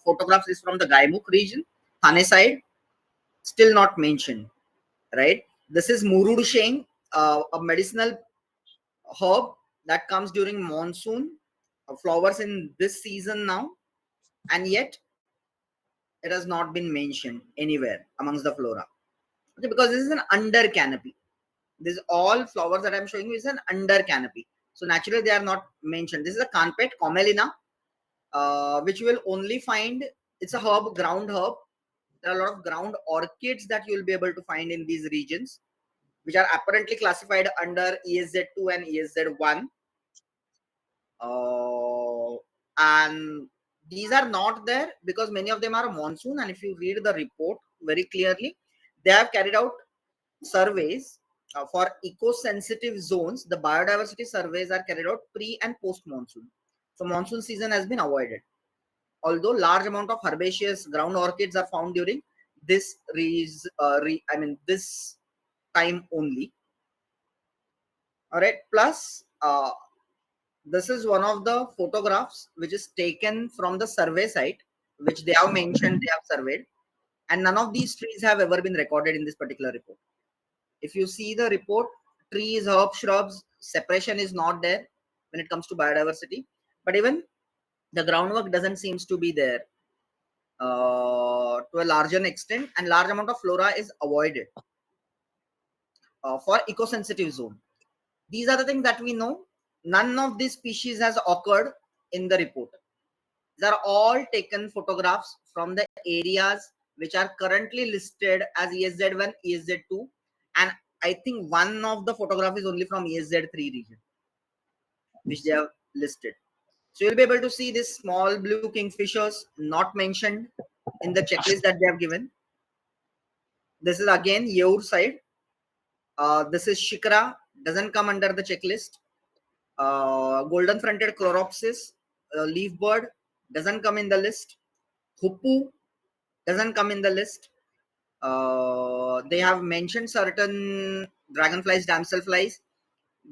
photographs is from the Gaimukh region, Thane side, still not mentioned, right? This is Murud Sheng, a medicinal herb that comes during monsoon, flowers in this season now, and yet it has not been mentioned anywhere amongst the flora. Okay, because this is an under canopy. This all flowers that I'm showing you is an under canopy. So naturally they are not mentioned. This is a Carpet Commelina, which you will only find, it's a herb, ground herb. There are a lot of ground orchids that you will be able to find in these regions, which are apparently classified under ESZ2 and ESZ1. And these are not there because many of them are monsoon. And if you read the report very clearly, they have carried out surveys for eco-sensitive zones. The biodiversity surveys are carried out pre and post monsoon. So monsoon season has been avoided. Although large amount of herbaceous ground orchids are found during this this time only. All right. Plus, this is one of the photographs which is taken from the survey site, which they have mentioned they have surveyed, and none of these trees have ever been recorded in this particular report. If you see the report, trees, herbs, shrubs, separation is not there when it comes to biodiversity. But even the groundwork doesn't seems to be there to a larger extent, and large amount of flora is avoided for eco-sensitive zone. These are the things that we know. None of these species has occurred in the report. These are all taken photographs from the areas which are currently listed as ESZ1, ESZ2, and I think one of the photograph is only from ESZ3 region, which they have listed. So you'll be able to see this small blue kingfishers not mentioned in the checklist that they have given. This is again your side. This is Shikra, doesn't come under the checklist. Golden fronted chloropsis, leaf bird, doesn't come in the list. Huppu doesn't come in the list. They have mentioned certain dragonflies, damselflies,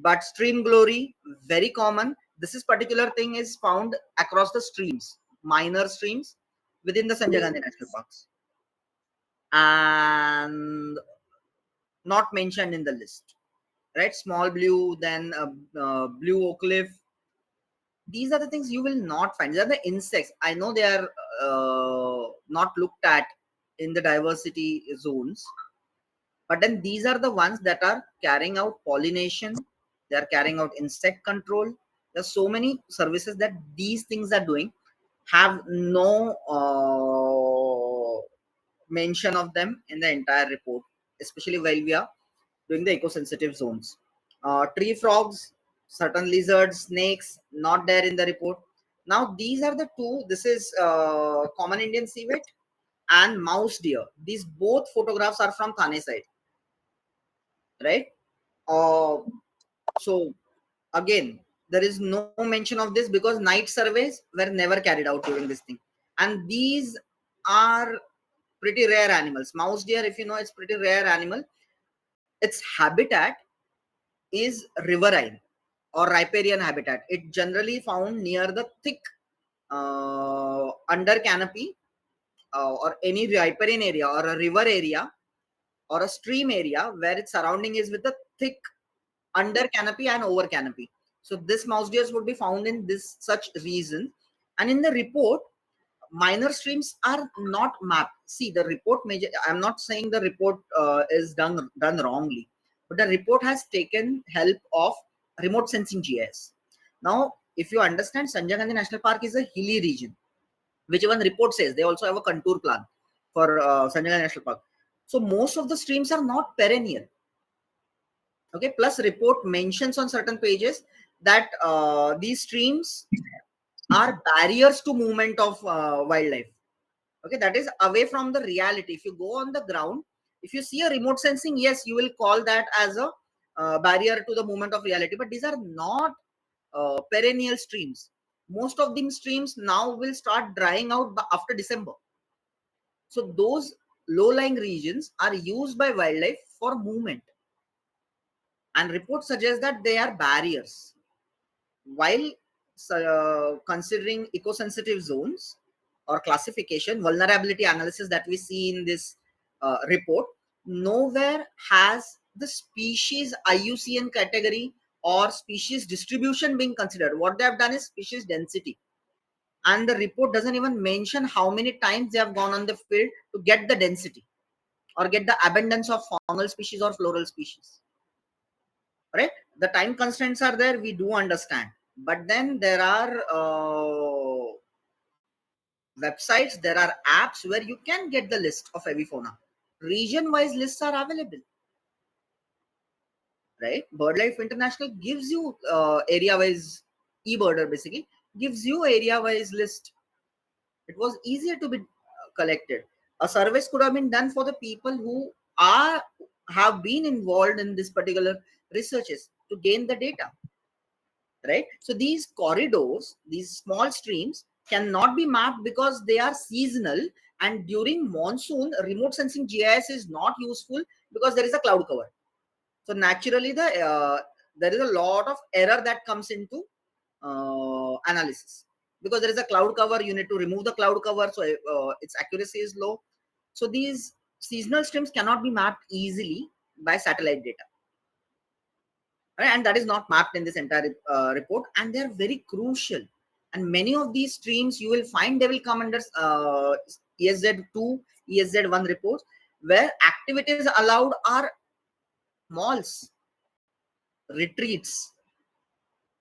but stream glory, very common. This is particular thing is found across the streams, minor streams within the Sanjay Gandhi National Parks, and not mentioned in the list, right? Small blue, then blue oak leaf. These are the things you will not find. These are the insects. I know they are not looked at in the diversity zones, but then these are the ones that are carrying out pollination. They are carrying out insect control. There's so many services that these things are doing, have no mention of them in the entire report, especially while we are doing the eco-sensitive zones. Tree frogs, certain lizards, snakes, not there in the report. Now these are the two. This is common Indian civet and mouse deer. These both photographs are from Thane side, right? So again, there is no mention of this because night surveys were never carried out during this thing. And these are pretty rare animals. Mouse deer, if you know, it's pretty rare animal. Its habitat is riverine or riparian habitat. It generally found near the thick under canopy or any riparian area or a river area or a stream area where its surrounding is with a thick under canopy and over canopy. So this mouse deers would be found in this such region. And in the report, minor streams are not mapped. See, the report major, I'm not saying the report is done wrongly, but the report has taken help of remote sensing GIS. Now, if you understand, Sanjay Gandhi National Park is a hilly region, which one report says. They also have a contour plan for Sanjay Gandhi National Park. So most of the streams are not perennial. Okay, plus report mentions on certain pages that these streams are barriers to movement of wildlife. Okay, that is away from the reality. If you go on the ground, if you see a remote sensing, yes, you will call that as a barrier to the movement of reality, but these are not perennial streams. Most of these streams now will start drying out after December. So those low-lying regions are used by wildlife for movement, and reports suggest that they are barriers. While considering eco-sensitive zones, or classification, vulnerability analysis that we see in this report, nowhere has the species IUCN category or species distribution being considered. What they have done is species density. And the report doesn't even mention how many times they have gone on the field to get the density or get the abundance of faunal species or floral species. Right? The time constraints are there, we do understand. But then there are websites, there are apps where you can get the list of avifauna. Region-wise lists are available. Right? BirdLife International gives you area-wise, eBirder basically gives you area-wise list. It was easier to be collected. A service could have been done for the people who have been involved in this particular researches to gain the data. Right? So these corridors, these small streams cannot be mapped because they are seasonal, and during monsoon, remote sensing GIS is not useful because there is a cloud cover. So naturally, there is a lot of error that comes into analysis because there is a cloud cover. You need to remove the cloud cover, so its accuracy is low. So these seasonal streams cannot be mapped easily by satellite data. Right? And that is not mapped in this entire report, and they are very crucial. And many of these streams you will find they will come under ESZ2, ESZ1 reports, where activities allowed are malls, retreats,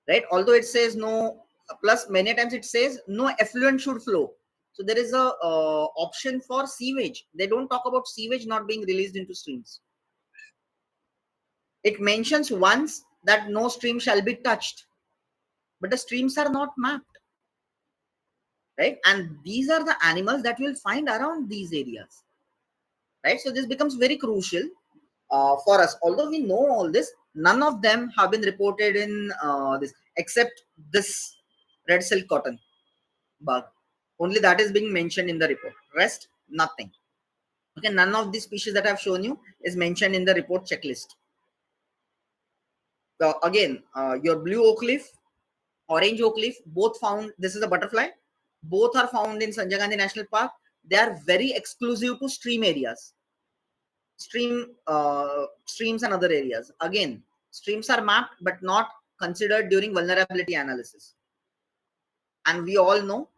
right? Although it says no, plus many times it says no effluent should flow. So there is a option for sewage. They don't talk about sewage not being released into streams. It mentions once that no stream shall be touched, but the streams are not mapped, right? And these are the animals that you'll find around these areas, right? So this becomes very crucial for us. Although we know all this, none of them have been reported in this, except this red silk cotton bug. Only that is being mentioned in the report. Rest, nothing. Okay, none of the species that I've shown you is mentioned in the report checklist. Again, your blue oak leaf, orange oak leaf, both found. This is a butterfly. Both are found in Sanjay Gandhi National Park. They are very exclusive to stream areas, streams and other areas. Again, streams are mapped but not considered during vulnerability analysis. And we all know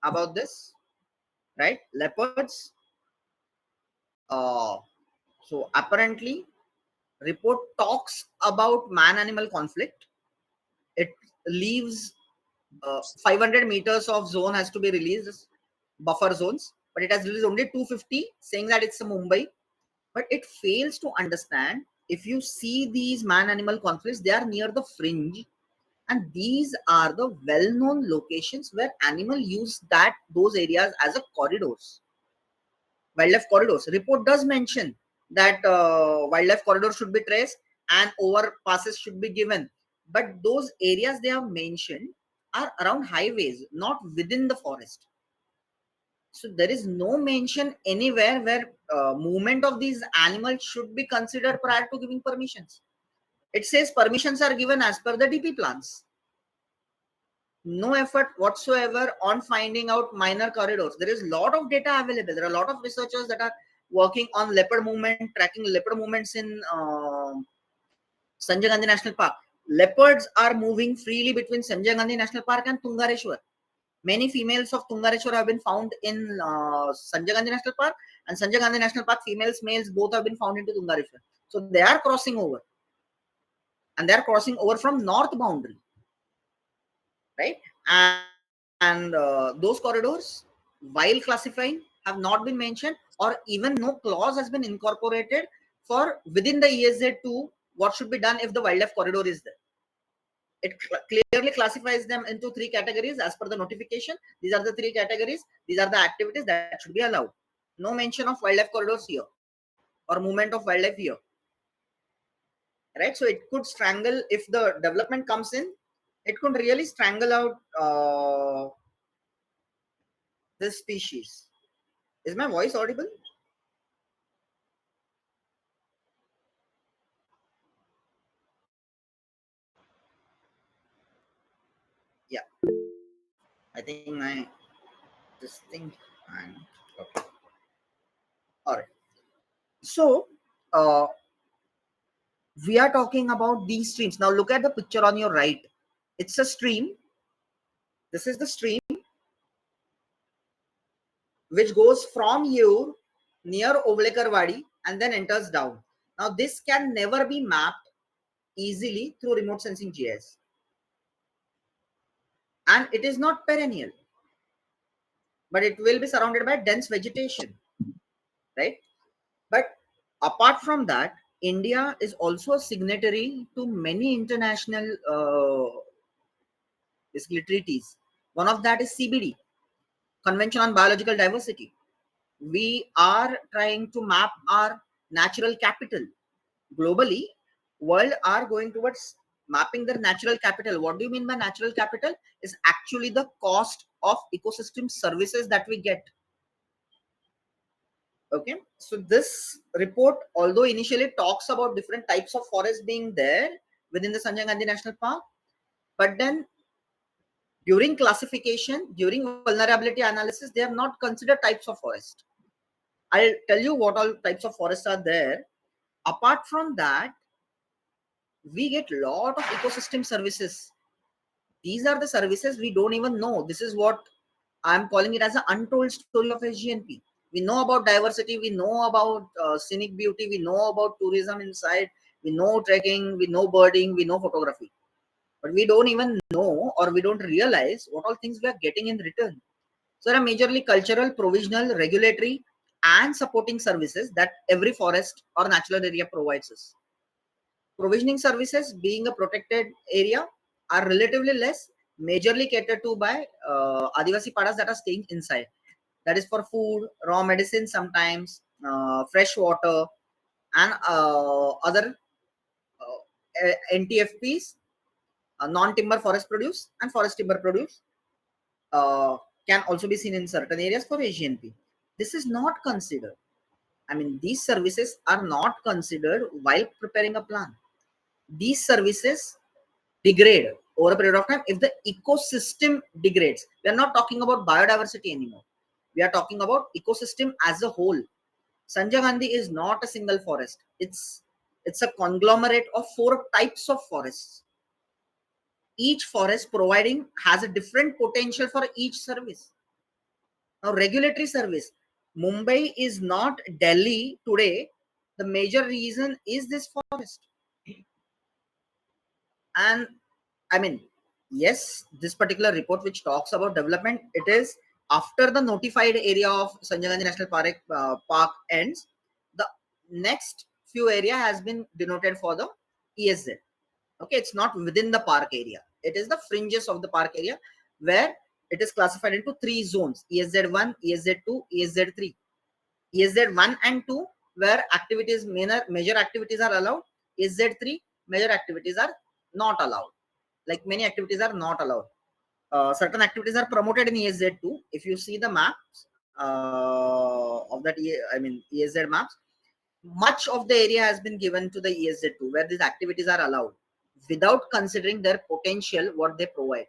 about this, right? Leopards. So apparently, report talks about man-animal conflict. It leaves 500 meters of zone has to be released, buffer zones, but it has released only 250, saying that it's a Mumbai. But it fails to understand, if you see these man-animal conflicts, they are near the fringe, and these are the well-known locations where animal use those areas as a corridors, wildlife corridors. Report does mention that wildlife corridors should be traced and overpasses should be given, but those areas they have mentioned are around highways, not within the forest. So there is no mention anywhere where movement of these animals should be considered prior to giving permissions. It says permissions are given as per the DP plans. No effort whatsoever on finding out minor corridors. There is a lot of data available. There are a lot of researchers that are working on leopard movement, tracking leopard movements in Sanjay Gandhi National Park. Leopards are moving freely between Sanjay Gandhi National Park and Tungareshwar. Many females of Tungareshwar have been found in Sanjay Gandhi National Park, and Sanjay Gandhi National Park females, males both have been found into Tungareshwar. So they are crossing over, and they are crossing over from north boundary, right? And those corridors, while classifying, have not been mentioned, or even no clause has been incorporated for within the ESZ2 what should be done if the wildlife corridor is there. It clearly classifies them into three categories as per the notification. These are the three categories. These are the activities that should be allowed. No mention of wildlife corridors here or movement of wildlife here. Right? So it could strangle, if the development comes in, it could really strangle out this species. Is my voice audible? Yeah. I think my this thing. And okay. All right. So we are talking about these streams. Now look at the picture on your right. It's a stream. This is the stream which goes from here near Ovlekarwadi and then enters down. Now this can never be mapped easily through remote sensing GIS. And it is not perennial, but it will be surrounded by dense vegetation, right? But apart from that, India is also a signatory to many international treaties. One of that is CBD, Convention on Biological Diversity. We are trying to map our natural capital. Globally, world are going towards mapping their natural capital. What do you mean by natural capital? Is actually the cost of ecosystem services that we get. Okay, so this report, although initially talks about different types of forest being there within the Sanjay Gandhi National Park, but then during classification, during vulnerability analysis, they have not considered types of forest. I'll tell you what all types of forests are there. Apart from that, we get lot of ecosystem services. These are the services we don't even know. This is what I'm calling it as an untold story of SGNP. We know about diversity, we know about scenic beauty, we know about tourism inside, we know trekking, we know birding, we know photography. But we don't even know, or we don't realize what all things we are getting in return. So there are majorly cultural, provisional, regulatory, and supporting services that every forest or natural area provides us. Provisioning services, being a protected area, are relatively less, majorly catered to by Adivasi Padas that are staying inside. That is for food, raw medicine, sometimes fresh water, and other NTFPs, non-timber forest produce and forest timber produce, can also be seen in certain areas for AGNP. This is not considered. I mean, these services are not considered while preparing a plan. These services degrade over a period of time if the ecosystem degrades. We are not talking about biodiversity anymore. We are talking about ecosystem as a whole. Sanjay Gandhi is not a single forest. It's a conglomerate of 4 types of forests. Each forest providing has a different potential for each service. Now, regulatory service. Mumbai is not Delhi today. The major reason is this forest. And I mean, yes, this particular report which talks about development, it is after the notified area of Sanjay Gandhi National Park ends, the next few area has been denoted for the ESZ. Okay, it's not within the park area. It is the fringes of the park area where it is classified into 3 zones: ESZ1, ESZ2, ESZ3. ESZ1 and 2, where activities, major activities are allowed. ESZ3, major activities are not allowed. Like many activities are not allowed. Certain activities are promoted in ESZ2. If you see the maps of that, ESZ maps, much of the area has been given to the ESZ2 where these activities are allowed without considering their potential, what they provide.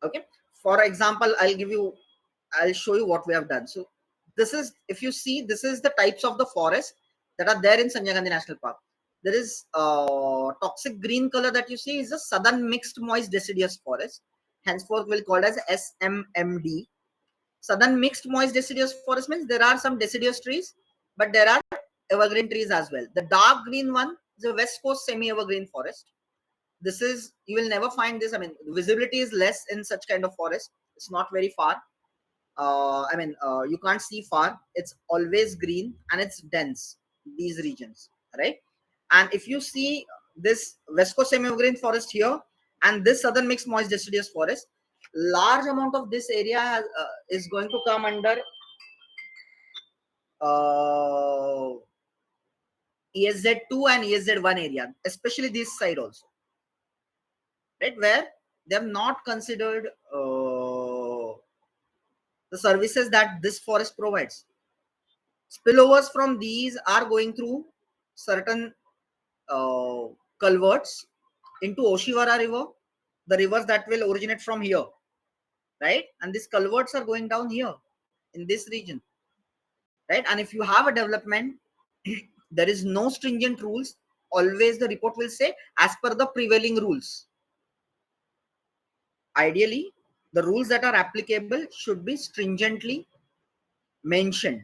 Okay. For example, I'll show you what we have done. So this is, if you see, this is the types of the forest that are there in Sanjay Gandhi National Park. There is toxic green color that you see is a southern mixed moist deciduous forest. Henceforth, we'll call it as SMMD. Southern mixed moist deciduous forest means there are some deciduous trees, but there are evergreen trees as well. The dark green one is a west coast semi-evergreen forest. This is, you will never find this. I mean, visibility is less in such kind of forest. It's not very far. You can't see far. It's always green and it's dense, these regions, right? And if you see this west coast semi-evergreen forest here and this southern mixed moist deciduous forest, large amount of this area is going to come under ESZ2 and ESZ1 area, especially this side also, right? Where they have not considered the services that this forest provides. Spillovers from these are going through certain uh, culverts into Oshiwara River, the rivers that will originate from here, right? And these culverts are going down here in this region, right? And if you have a development, there is no stringent rules. Always the report will say as per the prevailing rules. Ideally, the rules that are applicable should be stringently mentioned.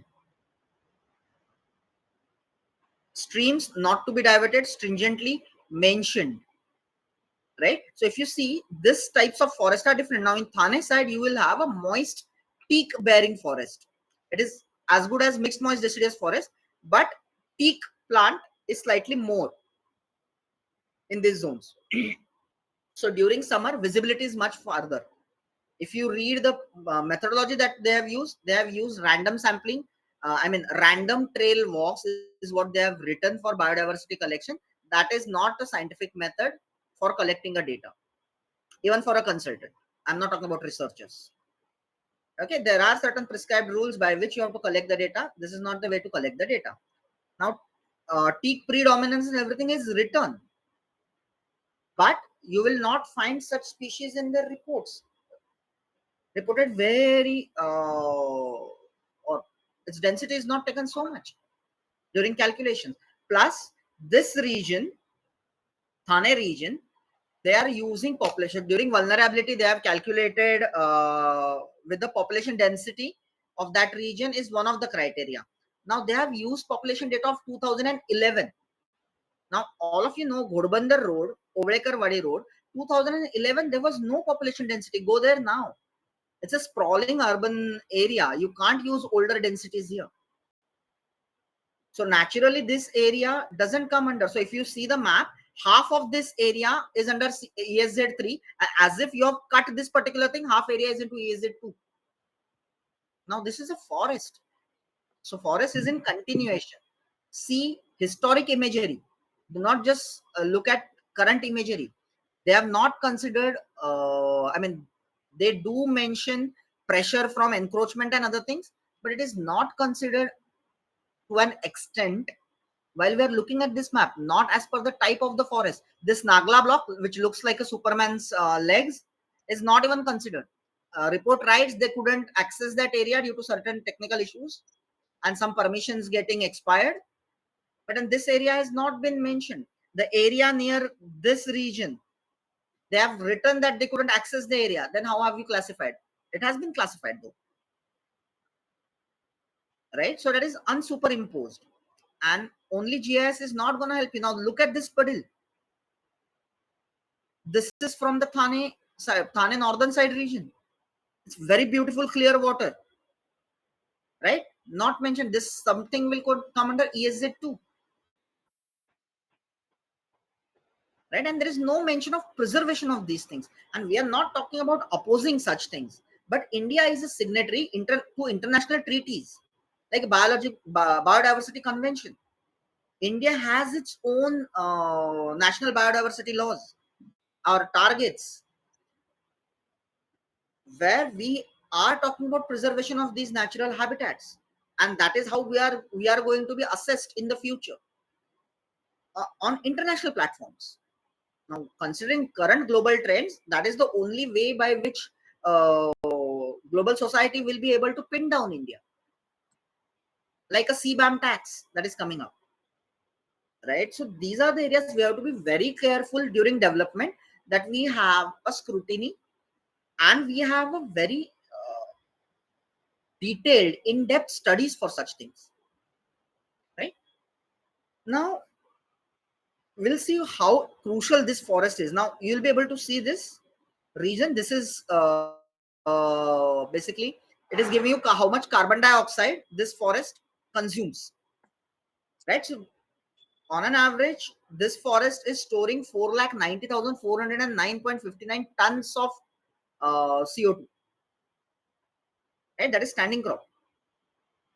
Streams not to be diverted, stringently mentioned, right? So if you see, this types of forest are different. Now in Thane side, you will have a moist teak bearing forest. It is as good as mixed moist deciduous forest, but teak plant is slightly more in these zones. So during summer, visibility is much farther. If you read the methodology that they have used random sampling. Random trail walks is what they have written for biodiversity collection. That is not a scientific method for collecting a data, even for a consultant. I'm not talking about researchers. Okay, there are certain prescribed rules by which you have to collect the data. This is not the way to collect the data. Now, teak predominance and everything is written, but you will not find such species in the reports. Reported very, or its density is not taken so much during calculations. Plus, this region, Thane region, they are using population during vulnerability. They have calculated with the population density of that region is one of the criteria. Now they have used population data of 2011. Now all of you know Ghodbandar Road, Ovlekar Wadi Road, 2011 there was no population density. Go there now. It's a sprawling urban area. You can't use older densities here. So naturally this area doesn't come under. So if you see the map, half of this area is under ESZ3, as if you have cut this particular thing, half area is into ESZ2. Now this is a forest. So forest is in continuation. See historic imagery. Do not just look at current imagery. They have not considered, they do mention pressure from encroachment and other things, but it is not considered to an extent while we are looking at this map, not as per the type of the forest. This Nagla block, which looks like a Superman's legs, is not even considered. Report writes they couldn't access that area due to certain technical issues and some permissions getting expired. But in this area has not been mentioned. The area near this region, they have written that they couldn't access the area. Then how have you classified? It has been classified though, right? So that is unsuperimposed. And only GIS is not going to help you. Now look at this puddle. This is from the Thane side, Thane northern side region. It's very beautiful, clear water, right? Not mentioned. This something will come under ESZ2, right? And there is no mention of preservation of these things. And we are not talking about opposing such things. But India is a signatory to international treaties like Biodiversity Convention. India has its own national biodiversity laws, our targets, where we are talking about preservation of these natural habitats, and that is how we are going to be assessed in the future on international platforms. Now considering current global trends, that is the only way by which global society will be able to pin down India, like a CBAM tax that is coming up, right? So these are the areas we have to be very careful during development, that we have a scrutiny and we have a very detailed, in-depth studies for such things, right? Now we'll see how crucial this forest is. Now you'll be able to see this region. This is basically, it is giving you how much carbon dioxide this forest consumes, right? So on an average, this forest is storing 4,90,409.59 tons of CO2, right? That is standing crop.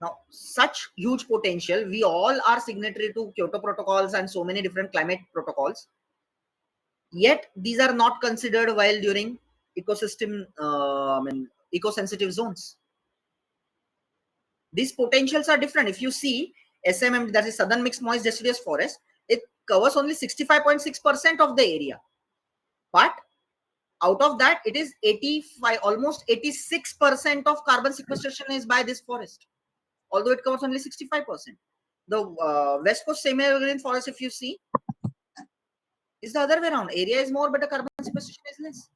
Now, such huge potential, we all are signatory to Kyoto protocols and so many different climate protocols. Yet, these are not considered while during ecosystem, eco-sensitive zones. These potentials are different. If you see SMM, that is Southern Mixed Moist Deciduous Forest, it covers only 65.6% of the area. But Out of that, it is 85, almost 86% of carbon sequestration is by this forest, although it covers only 65%. The West Coast semi-evergreen forest, if you see, is the other way around. Area is more, but the carbon sequestration is less.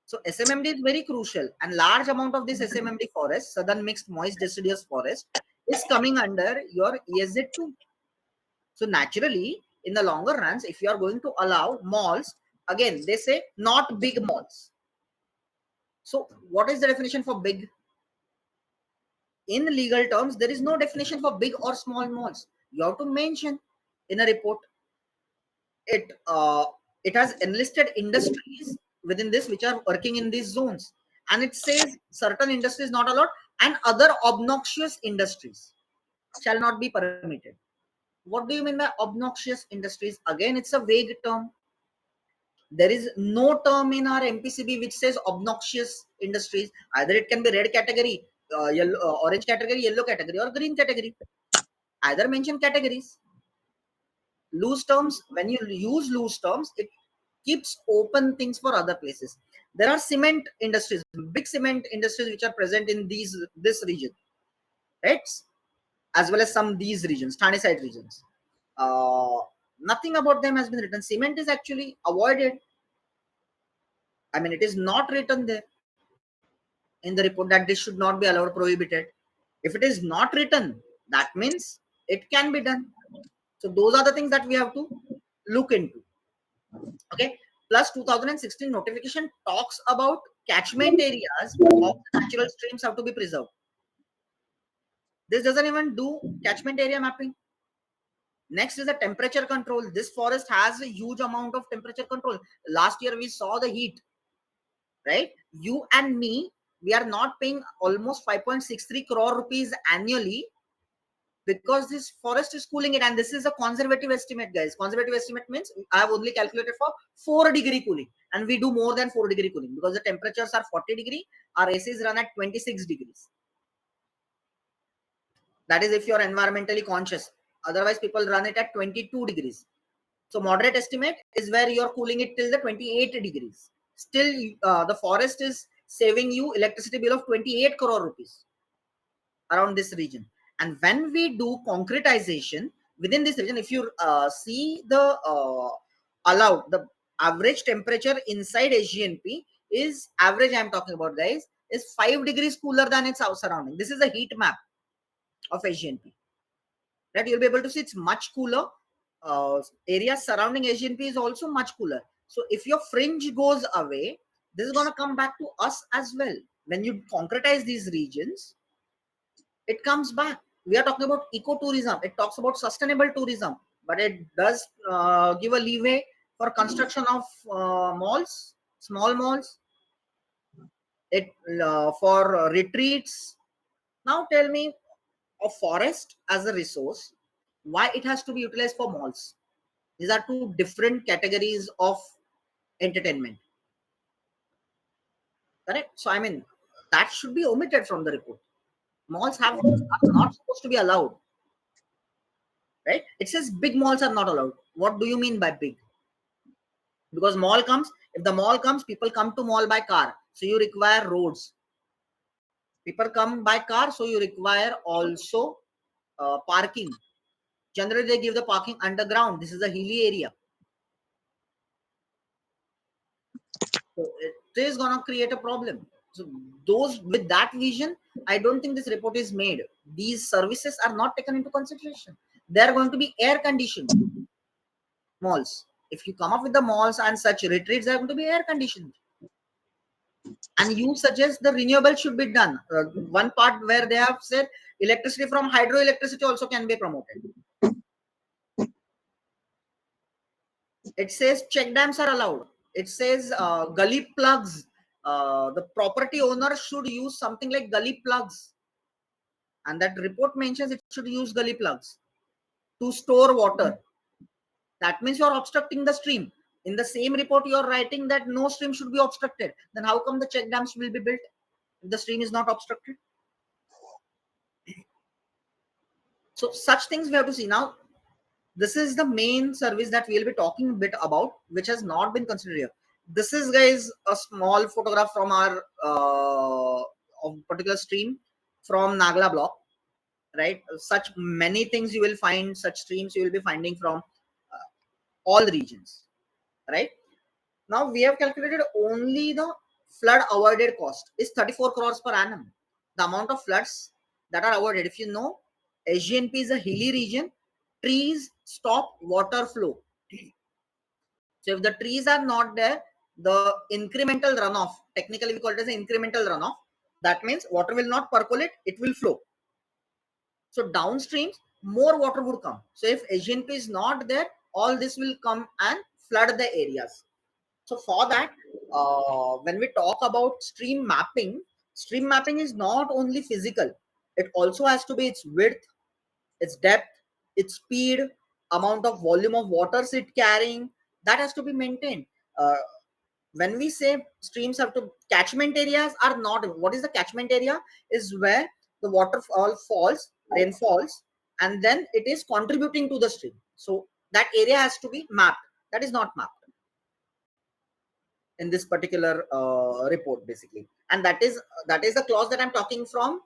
So SMMD is very crucial, and large amount of this SMMD forest, southern mixed moist deciduous forest, is coming under your ESZ2. So naturally, in the longer runs, if you are going to allow malls, again they say not big malls. So what is the definition for big? In legal terms, there is no definition for big or small malls. You have to mention in a report. It has enlisted industries within this which are working in these zones, and it says certain industries not allowed and other obnoxious industries shall not be permitted. What do you mean by obnoxious industries? Again, it's a vague term. There is no term in our MPCB which says obnoxious industries. Either it can be red category, yellow, orange category, yellow category, or green category. Either mention categories. Loose terms, when you use loose terms, it keeps open things for other places. There are cement industries, big cement industries which are present in this region, right? As well as some these regions, Thane side regions. Nothing about them has been written. Cement is actually avoided. I mean, it is not written there in the report that this should not be allowed, prohibited. If it is not written, that means it can be done. So those are the things that we have to look into. Okay. Plus 2016 notification talks about catchment areas of the natural streams have to be preserved. This doesn't even do catchment area mapping. Next is the temperature control. This forest has a huge amount of temperature control. Last year we saw the heat, right? You and me, we are not paying almost 5.63 crore rupees annually because this forest is cooling it, and this is a conservative estimate, guys. Conservative estimate means I have only calculated for 4-degree cooling, and we do more than 4-degree cooling because the temperatures are 40-degree. Our ACs run at 26 degrees. That is if you're environmentally conscious. Otherwise, people run it at 22 degrees. So moderate estimate is where you're cooling it till the 28 degrees. Still, the forest is saving you electricity bill of 28 crore rupees around this region. And when we do concretization within this region, if you see the allowed, the average temperature inside SGNP is average, I'm talking about, guys, is 5 degrees cooler than its surrounding. This is a heat map of SGNP. Right? You'll be able to see it's much cooler. Area surrounding SGNP is also much cooler. So if your fringe goes away, this is going to come back to us as well. When you concretize these regions, it comes back. We are talking about ecotourism. It talks about sustainable tourism, but it does give a leeway for construction of malls, small malls. It for retreats. Now tell me, a forest as a resource, why it has to be utilized for malls? These are two different categories of entertainment. Correct? So I mean, that should be omitted from the report. Malls are not supposed to be allowed. Right? It says big malls are not allowed. What do you mean by big? Because mall comes, if the mall comes, people come to mall by car. So you require roads. People come by car, so you require also parking. Generally, they give the parking underground. This is a hilly area. So it is going to create a problem. So those with that vision, I don't think this report is made. These services are not taken into consideration. They are going to be air conditioned malls. If you come up with the malls and such retreats, they are going to be air conditioned. And you suggest the renewable should be done. One part where they have said electricity from hydroelectricity also can be promoted. It says check dams are allowed. It says gully plugs. The property owner should use something like gully plugs. And that report mentions it should use gully plugs to store water. That means you're obstructing the stream. In the same report, you're writing that no stream should be obstructed. Then how come the check dams will be built if the stream is not obstructed? So such things we have to see. Now, this is the main service that we'll be talking a bit about, which has not been considered here. this is, guys, a small photograph from our of particular stream from Nagla block, right? Such many things you will find, such streams you will be finding from all regions, right? Now we have calculated only the flood avoided cost is 34 crores per annum. The amount of floods that are avoided. If you know, SGNP is a hilly region. Trees stop water flow. So if the trees are not there, the incremental runoff, technically we call it as an incremental runoff. That means water will not percolate, it will flow. So downstream, more water would come. So if SGNP is not there, all this will come and flood the areas. So for that, when we talk about stream mapping is not only physical. It also has to be its width, its depth, its speed, amount of volume of waters it carrying. That has to be maintained. Uh, when we say streams have to, catchment areas are not. What is the catchment area? Is where the waterfall falls, rain falls, and then it is contributing to the stream. So that area has to be mapped. That is not mapped in this particular report, basically, and that is the clause that I'm talking from,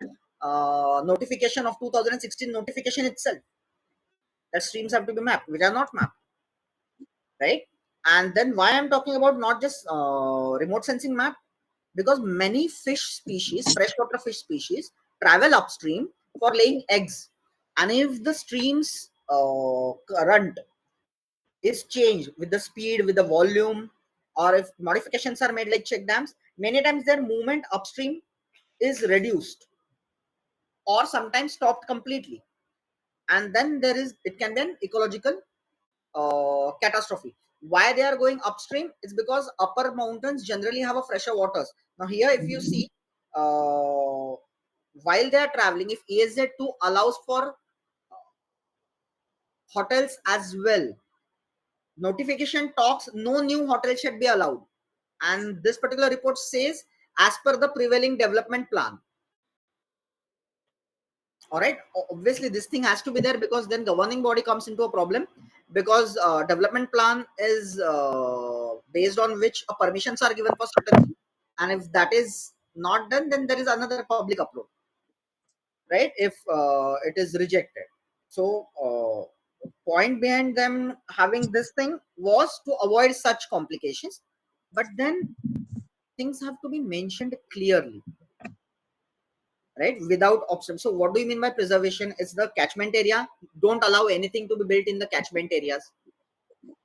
notification of 2016 notification itself, that streams have to be mapped, which are not mapped, right? And then why I'm talking about not just remote sensing map, because many fish species, freshwater fish species, travel upstream for laying eggs, and if the stream's current is changed with the speed, with the volume, or if modifications are made like check dams, many times their movement upstream is reduced or sometimes stopped completely, and then there is, it can be an ecological catastrophe. Why they are going upstream? It's because upper mountains generally have a fresher waters. Now here, if you see, while they are traveling, if ESZ2 allows for hotels as well, notification talks no new hotel should be allowed, and this particular report says as per the prevailing development plan. All right, obviously this thing has to be there, because then governing body comes into a problem, because development plan is based on which permissions are given for certain things, and if that is not done, then there is another public upload, right? If it is rejected. So point behind them having this thing was to avoid such complications, but then things have to be mentioned clearly, right? Without option. So what do you mean by preservation? It's the catchment area. Don't allow anything to be built in the catchment areas,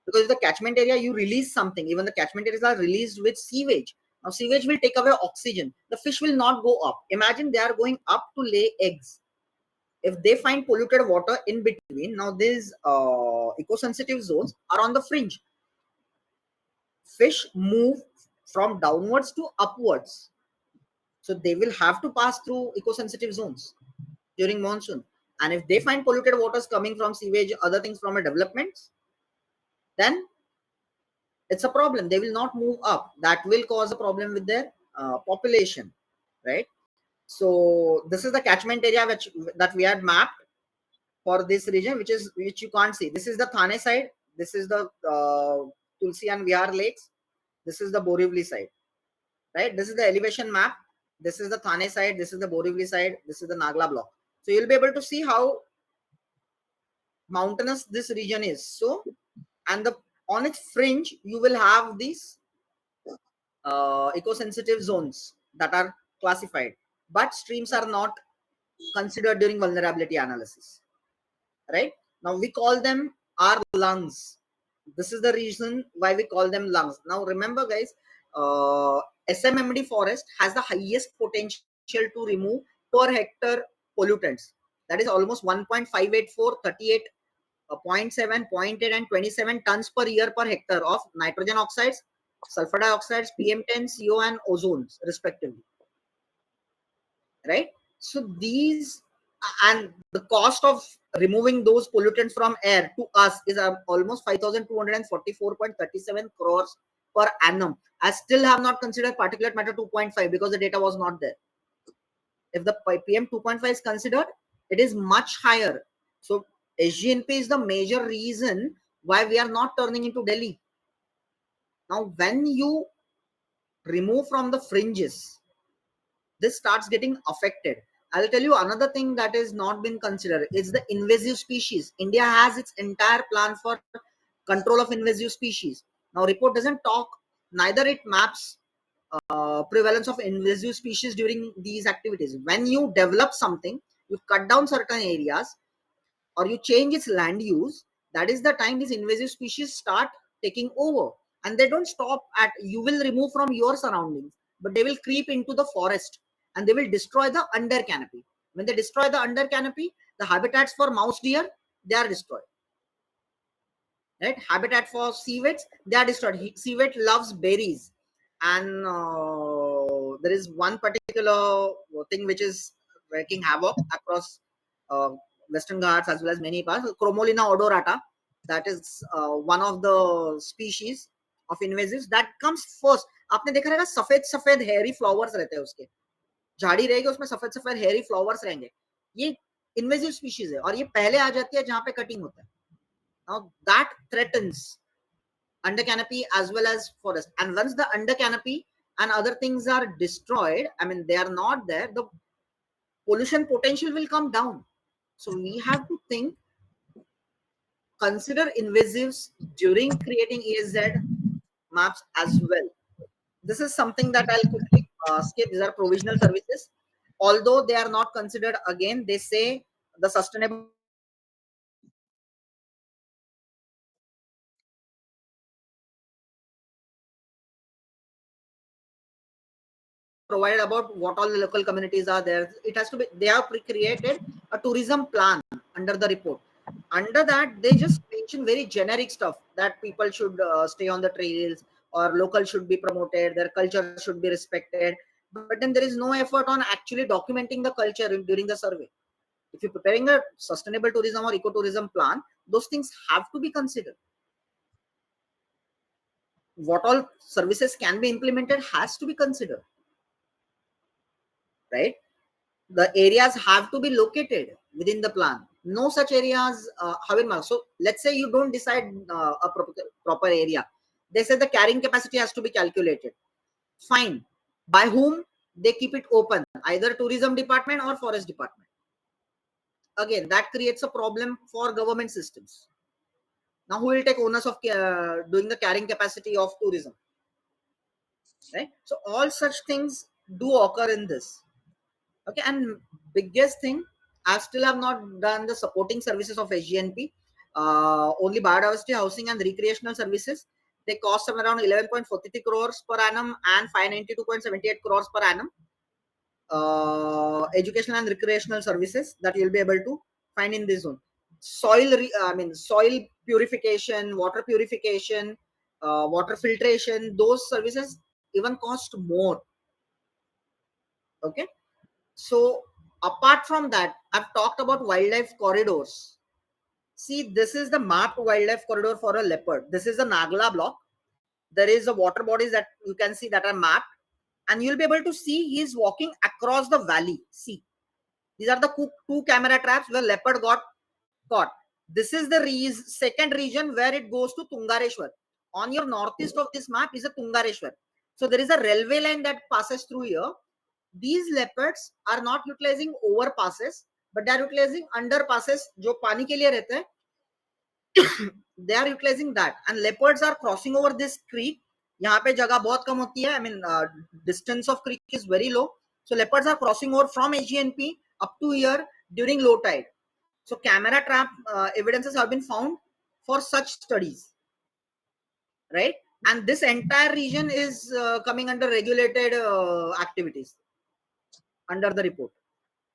because the catchment area you release something. Even the catchment areas are released with sewage. Now sewage will take away oxygen. The fish will not go up. Imagine they are going up to lay eggs. If they find polluted water in between, now these eco-sensitive zones are on the fringe. Fish move from downwards to upwards. So they will have to pass through eco-sensitive zones during monsoon. And if they find polluted waters coming from sewage, other things from a development, then it's a problem. They will not move up. That will cause a problem with their population, right? So this is the catchment area which that we had mapped for this region, which you can't see. This is the Thane side. This is the Tulsi and Vihar lakes. This is the Borivali side, right? This is the elevation map. This is the Thane side. This is the Borivali side. This is the Nagla block. So you'll be able to see how mountainous this region is. So, and the on its fringe you will have these eco-sensitive zones that are classified, but streams are not considered during vulnerability analysis, right? Now we call them our lungs. This is the reason why we call them lungs. Now remember, guys, SMMD forest has the highest potential to remove per hectare pollutants. That is almost 1.584, 38, 0.7, 0.8, and 27 tons per year per hectare of nitrogen oxides, sulfur dioxides, PM10, CO, and ozones, respectively. Right? So these, and the cost of removing those pollutants from air to us is almost 5,244.37 crores per annum. I still have not considered particulate matter 2.5 because the data was not there. If the PM 2.5 is considered, it is much higher. So SGNP is the major reason why we are not turning into Delhi. Now, when you remove from the fringes, this starts getting affected. I'll tell you another thing that is not been considered is the invasive species. India has its entire plan for control of invasive species. Now, report doesn't talk, neither it maps prevalence of invasive species during these activities. When you develop something, you cut down certain areas or you change its land use, that is the time these invasive species start taking over. And they don't stop at you will remove from your surroundings, but they will creep into the forest and they will destroy the under canopy. When they destroy the under canopy, the habitats for mouse deer, they are destroyed. Right? Habitat for civets, they are destroyed. Civet loves berries, and there is one particular thing which is wreaking havoc across uh, Western Ghats as well as many parts. Chromolina odorata, that is one of the species of invasives that comes first. आपने देखा रहेगा सफेद सफेद hairy flowers रहते हैं उसके, झाड़ी रहेगी उसमें सफेद सफेद हेयरी फ्लावर्स रहेंगे. ये इन्वेजिव स्पीशीज है और ये पहले आ जाती है जहां पे कटिंग होता है. Now that threatens under canopy as well as forest. And once the under canopy and other things are destroyed, I mean, they are not there, the pollution potential will come down. So we have to think, consider invasives during creating ESZ maps as well. This is something that I'll quickly skip. These are provisional services. Although they are not considered, again, they say the sustainable provided about what all the local communities are there. It has to be, they have created a tourism plan under the report. Under that, they just mention very generic stuff that people should stay on the trails or local should be promoted, their culture should be respected. But then there is no effort on actually documenting the culture during the survey. If you're preparing a sustainable tourism or ecotourism plan, those things have to be considered. What all services can be implemented has to be considered, right? The areas have to be located within the plan. No such areas have been marked. So let's say you don't decide a proper area. They say the carrying capacity has to be calculated. Fine. By whom? They keep it open, either tourism department or forest department. Again, that creates a problem for government systems. Now, who will take onus of doing the carrying capacity of tourism? Right. So all such things do occur in this. Okay, and biggest thing, I still have not done the supporting services of SGNP. Only biodiversity, housing, and recreational services. They cost some around 11.43 crores per annum and 592.78 crores per annum. Educational and recreational services that you'll be able to find in this zone. Soil purification, water purification, water filtration. Those services even cost more. Okay. So apart from that, I've talked about wildlife corridors. See, this is the mapped wildlife corridor for a leopard. This is a Nagla block. There is a water bodies that you can see that are mapped, and you'll be able to see he is walking across the valley. See, these are the two camera traps where leopard got caught. This is the second region where it goes to Tungareshwar. On your northeast of this map is a Tungareshwar. So there is a railway line that passes through here. These leopards are not utilizing overpasses, but they are utilizing underpasses जो पानी के लिए रहते हैं. They are utilizing that, and leopards are crossing over this creek. यहाँ पे जगह बहुत कम होती है. I mean, distance of creek is very low. So leopards are crossing over from AGNP up to here during low tide. So camera trap evidences have been found for such studies, right? And this entire region is coming under regulated activities under the report,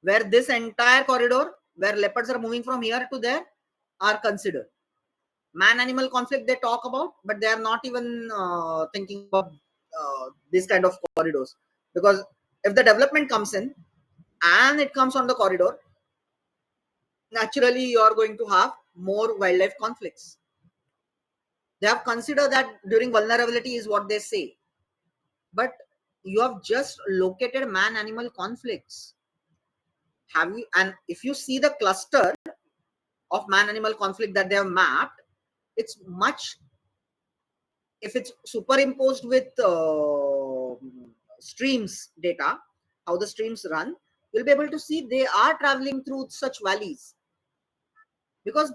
where this entire corridor where leopards are moving from here to there are considered. Man animal conflict they talk about, but they are not even thinking about this kind of corridors, because if the development comes in and it comes on the corridor, naturally you are going to have more wildlife conflicts. They have considered that during vulnerability is what they say, but you have just located man animal conflicts. Have you? And if you see the cluster of man animal conflict that they have mapped, it's much if it's superimposed with streams data, how the streams run, you'll be able to see they are traveling through such valleys, because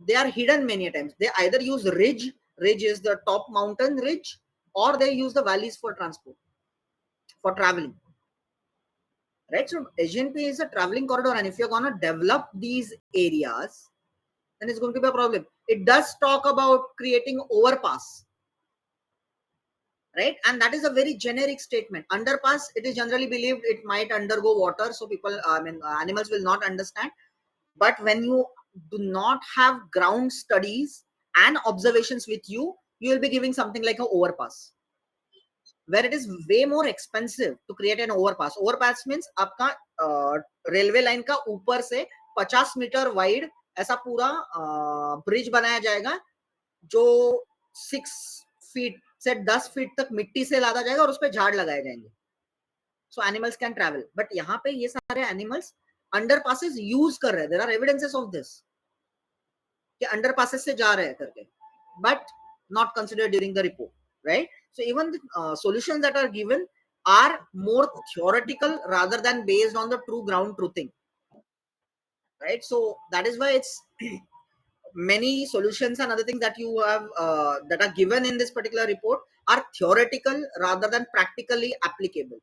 they are hidden many times. They either use ridge is the top mountain ridge, or they use the valleys for transport, for traveling. Right? So SGNP is a traveling corridor, and if you're going to develop these areas, then it's going to be a problem. It does talk about creating overpass, right? And that is a very generic statement. Underpass, it is generally believed it might undergo water, so people, animals will not understand. But when you do not have ground studies and observations with you, you will be giving something like an overpass, where it is way more expensive to create an overpass. Overpass means आपका railway line का ऊपर से 50 metre wide ऐसा पूरा bridge बनाया जाएगा, जो 6 feet से 10 फीट तक मिट्टी से लादा जाएगा और उस पर झाड़ लगाए जाएंगे, सो एनिमल्स कैन ट्रैवल. बट यहाँ पे ये सारे एनिमल्स अंडर पासेस यूज कर रहे हैं. There are evidences of this कि अंडर पासेस से जा रहे हैं करके, but not considered during the report, right? So even the solutions that are given are more theoretical rather than based on the true ground truthing, right? So that is why it's many solutions and other things that you have that are given in this particular report are theoretical rather than practically applicable,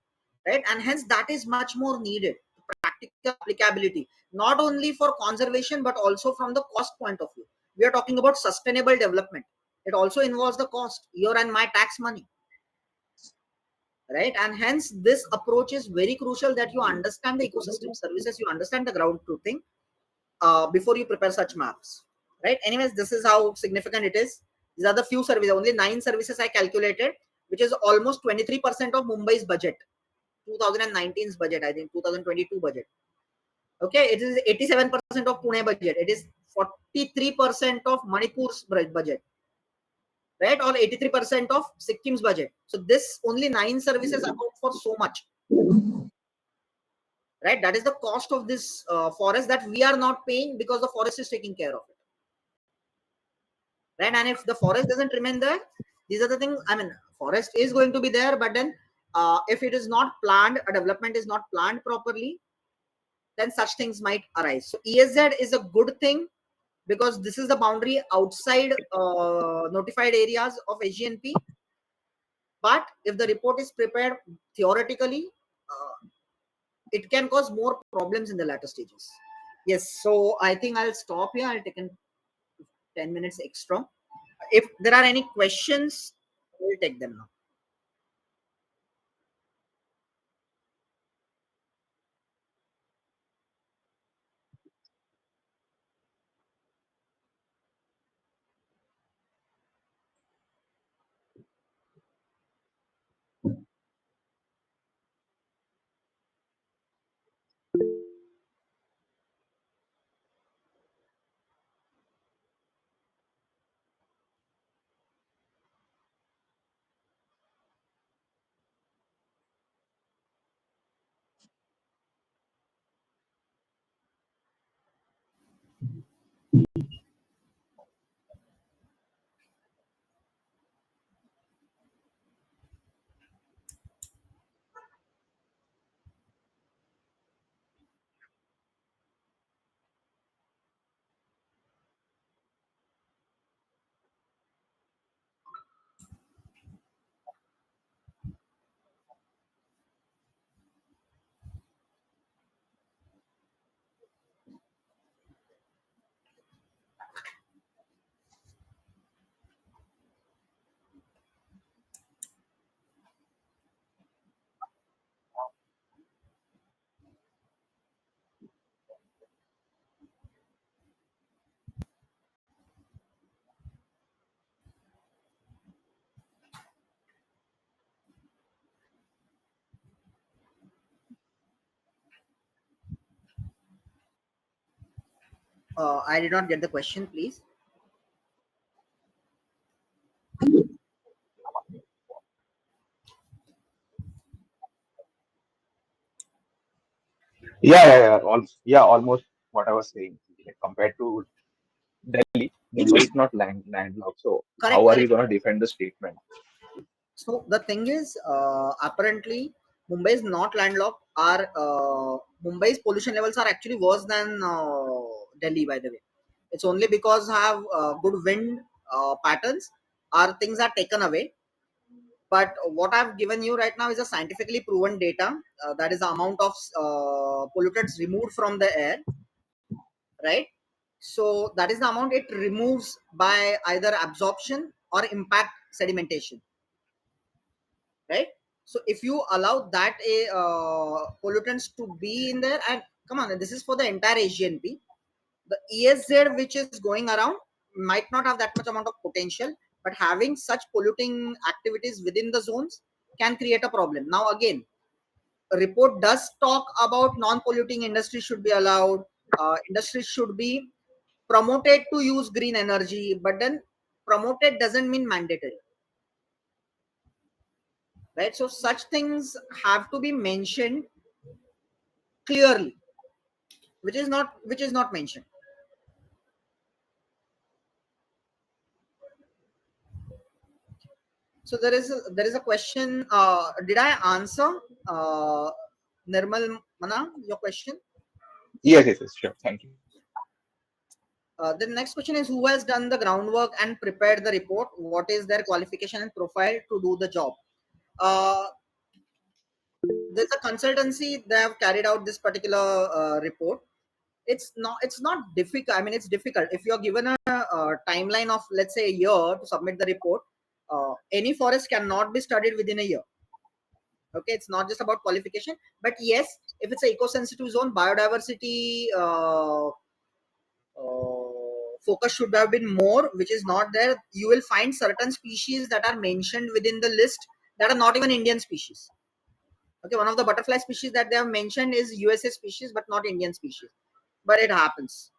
right? And hence that is much more needed, practical applicability, not only for conservation but also from the cost point of view. We are talking about sustainable development. It also involves the cost, your and my tax money, right? And hence this approach is very crucial, that you understand the ecosystem services, you understand the ground truthing before you prepare such maps, right? Anyways, this is how significant it is. These are the few services, only 9 services I calculated, which is almost 23% of Mumbai's budget, 2019's budget, I think 2022 budget. Okay, it is 87% of Pune budget, it is 43% of Manipur's budget, right? Or 83% of Sikkim's budget. So this only 9 services account for so much, right? That is the cost of this forest that we are not paying because the forest is taking care of it, right? And if the forest doesn't remain there, these are the things. I mean, forest is going to be there, but then if it is not planned, a development is not planned properly, then such things might arise. So ESZ is a good thing because this is the boundary outside notified areas of SGNP. But if the report is prepared theoretically, it can cause more problems in the latter stages. Yes, so I think I'll stop here. I'll take 10 minutes extra. If there are any questions, we'll take them now. I did not get the question, please. Yeah, yeah, yeah. Almost what I was saying. Like, compared to Delhi, Mumbai is not landlocked. So Correct, how are you correct. going to defend the statement? So the thing is, apparently, Mumbai is not landlocked. Our Mumbai's pollution levels are actually worse than Delhi. By the way, it's only because have good wind patterns. Our things are taken away. But what I've given you right now is a scientifically proven data. That is the amount of pollutants removed from the air, right? So that is the amount it removes by either absorption or impact sedimentation, right? So if you allow that a pollutants to be in there, and come on, this is for the entire AGNP, the ESZ which is going around might not have that much amount of potential, but having such polluting activities within the zones can create a problem. Now again, a report does talk about non-polluting industries should be allowed, industries should be promoted to use green energy, but then promoted doesn't mean mandatory, right? So such things have to be mentioned clearly, which is not mentioned. So there is a question. Did I answer, Nirmal Mana, your question? Yes, yes, yes, sure. Thank you. The next question is, who has done the groundwork and prepared the report? What is their qualification and profile to do the job? Uh, there's a consultancy they have carried out this particular report. It's not difficult. I mean, it's difficult if you're given a timeline of, let's say, a year to submit the report. Any forest cannot be studied within a year. Okay, it's not just about qualification, but yes, if it's a eco-sensitive zone, biodiversity focus should have been more, which is not there. You will find certain species that are mentioned within the list that are not even Indian species. Okay, one of the butterfly species that they have mentioned is USA species, but not Indian species. But it happens.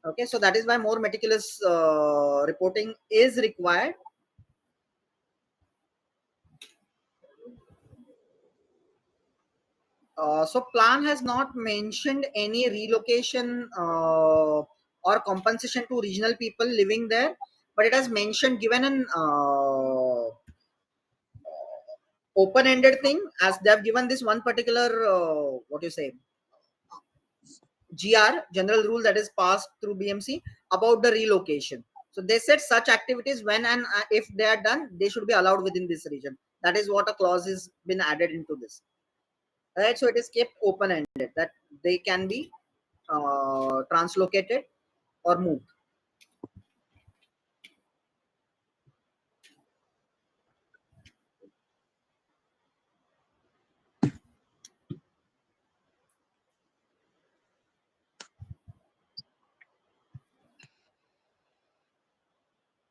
Okay, so that is why more meticulous reporting is required. So plan has not mentioned any relocation or compensation to regional people living there, but it has mentioned, given an open-ended thing, as they have given this one particular what you say, general rule that is passed through BMC about the relocation. So they said such activities, when and if they are done, they should be allowed within this region. That is what a clause has been added into this. Right, so it is kept open-ended that they can be translocated or moved.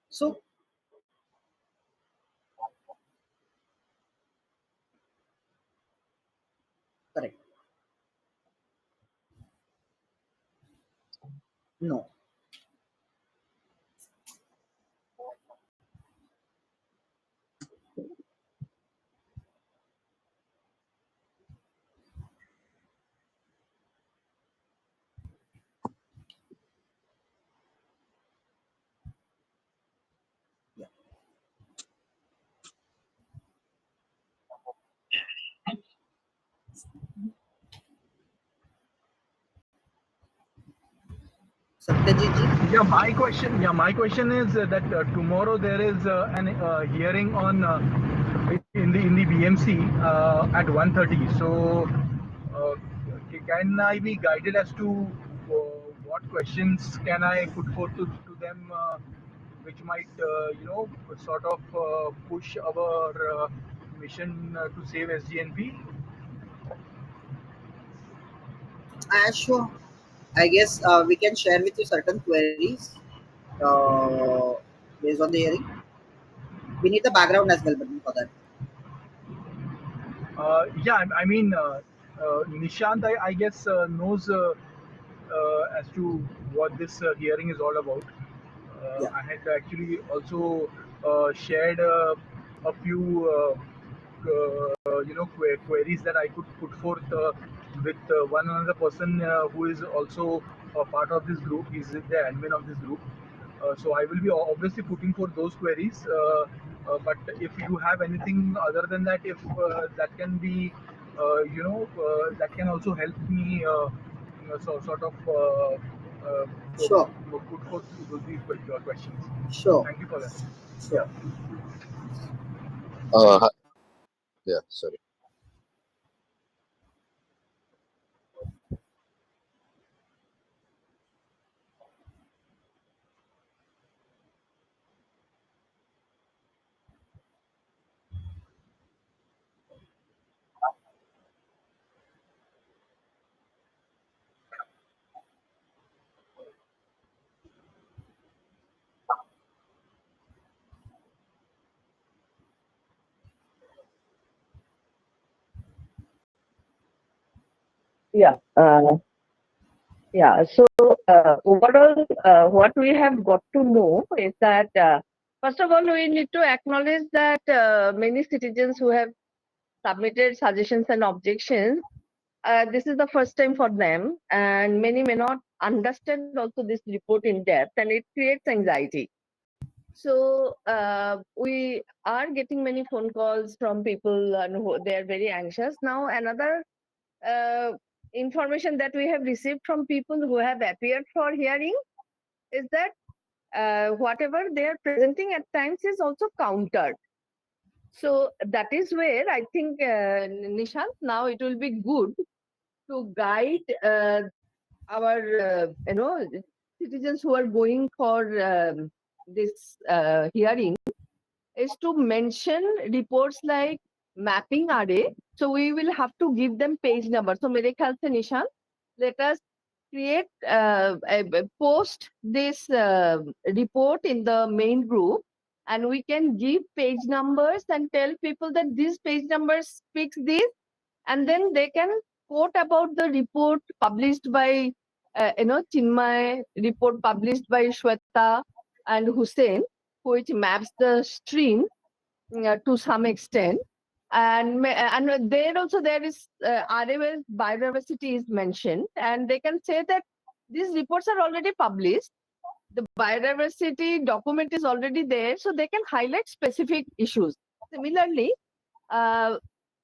So correct. No. Yeah. Satyajit ji. My question is that tomorrow there is an hearing on in the BMC at 1:30. So can I be guided as to what questions can I put forth to them, which might sort of push our mission to save SGNP? Sure. I guess we can share with you certain queries uh, based on the hearing. We need the background as well, but for that. Yeah, I mean, Nishant, I guess, knows as to what this hearing is all about. Yeah. I had actually also shared a few, queries that I could put forth with one another person who is also a part of this group. He's the admin of this group. So I will be obviously putting for those queries. But if you have anything other than that, if that can be, that can also help me, sort of Sure, put forth your questions. sure, Thank you for that. sure. Uh, yeah, sorry. Yeah. Yeah. So overall, what we have got to know is that first of all, we need to acknowledge that many citizens who have submitted suggestions and objections, this is the first time for them, and many may not understand also this report in depth, and it creates anxiety. So we are getting many phone calls from people, and they are very anxious. Now another uh, information that we have received from people who have appeared for hearing is that whatever they are presenting at times is also countered. So that is where I think, Nishant, now it will be good to guide our, citizens who are going for this hearing is to mention reports like mapping array. So we will have to give them page number. So mere khayal se Nishan, let us create post this report in the main group, and we can give page numbers and tell people that these page numbers speaks this, and then they can quote about the report published by Chinmay, report published by Shweta and Hussein, which maps the stream to some extent. And there also there is RAS biodiversity is mentioned, and they can say that these reports are already published. The biodiversity document is already there, so they can highlight specific issues. Similarly, uh,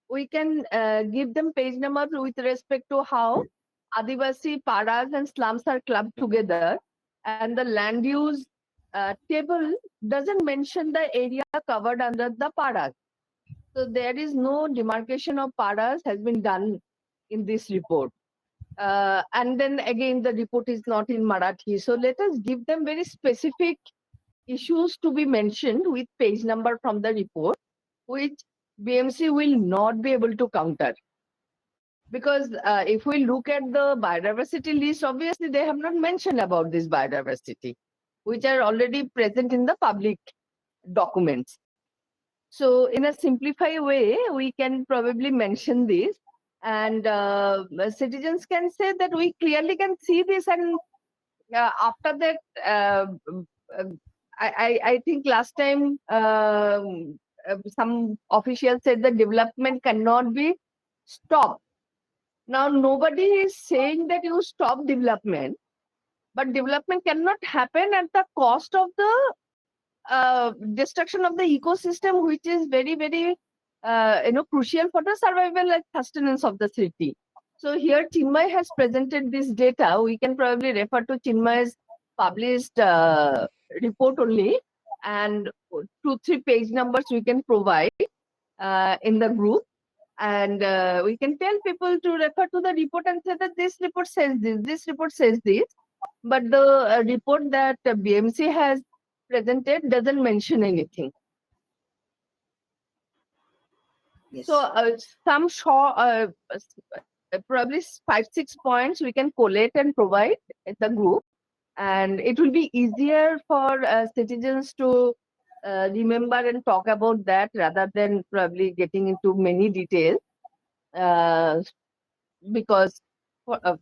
we can give them page numbers with respect to how Adivasi paras and slums are clubbed together, and the land use table doesn't mention the area covered under the paras. So there is no demarcation of paras has been done in this report. And then again, the report is not in Marathi. So let us give them very specific issues to be mentioned with page number from the report, which BMC will not be able to counter. Because if we look at the biodiversity list, obviously they have not mentioned about this biodiversity, which are already present in the public documents. So in a simplified way, we can probably mention this, and citizens can say that we clearly can see this, and after that, uh, I think last time some officials said the development cannot be stopped. Now nobody is saying that you stop development, but development cannot happen at the cost of the destruction of the ecosystem, which is very, very, crucial for the survival and sustenance of the city. So here Chinmay has presented this data. We can probably refer to Chinmay's published report only, and 2-3 page numbers we can provide in the group. And we can tell people to refer to the report and say that this report says this report says this. But the report that BMC has presented doesn't mention anything. Yes. So some short, probably 5-6 points we can collate and provide in the group, and it will be easier for citizens to remember and talk about that rather than probably getting into many details. Uh, because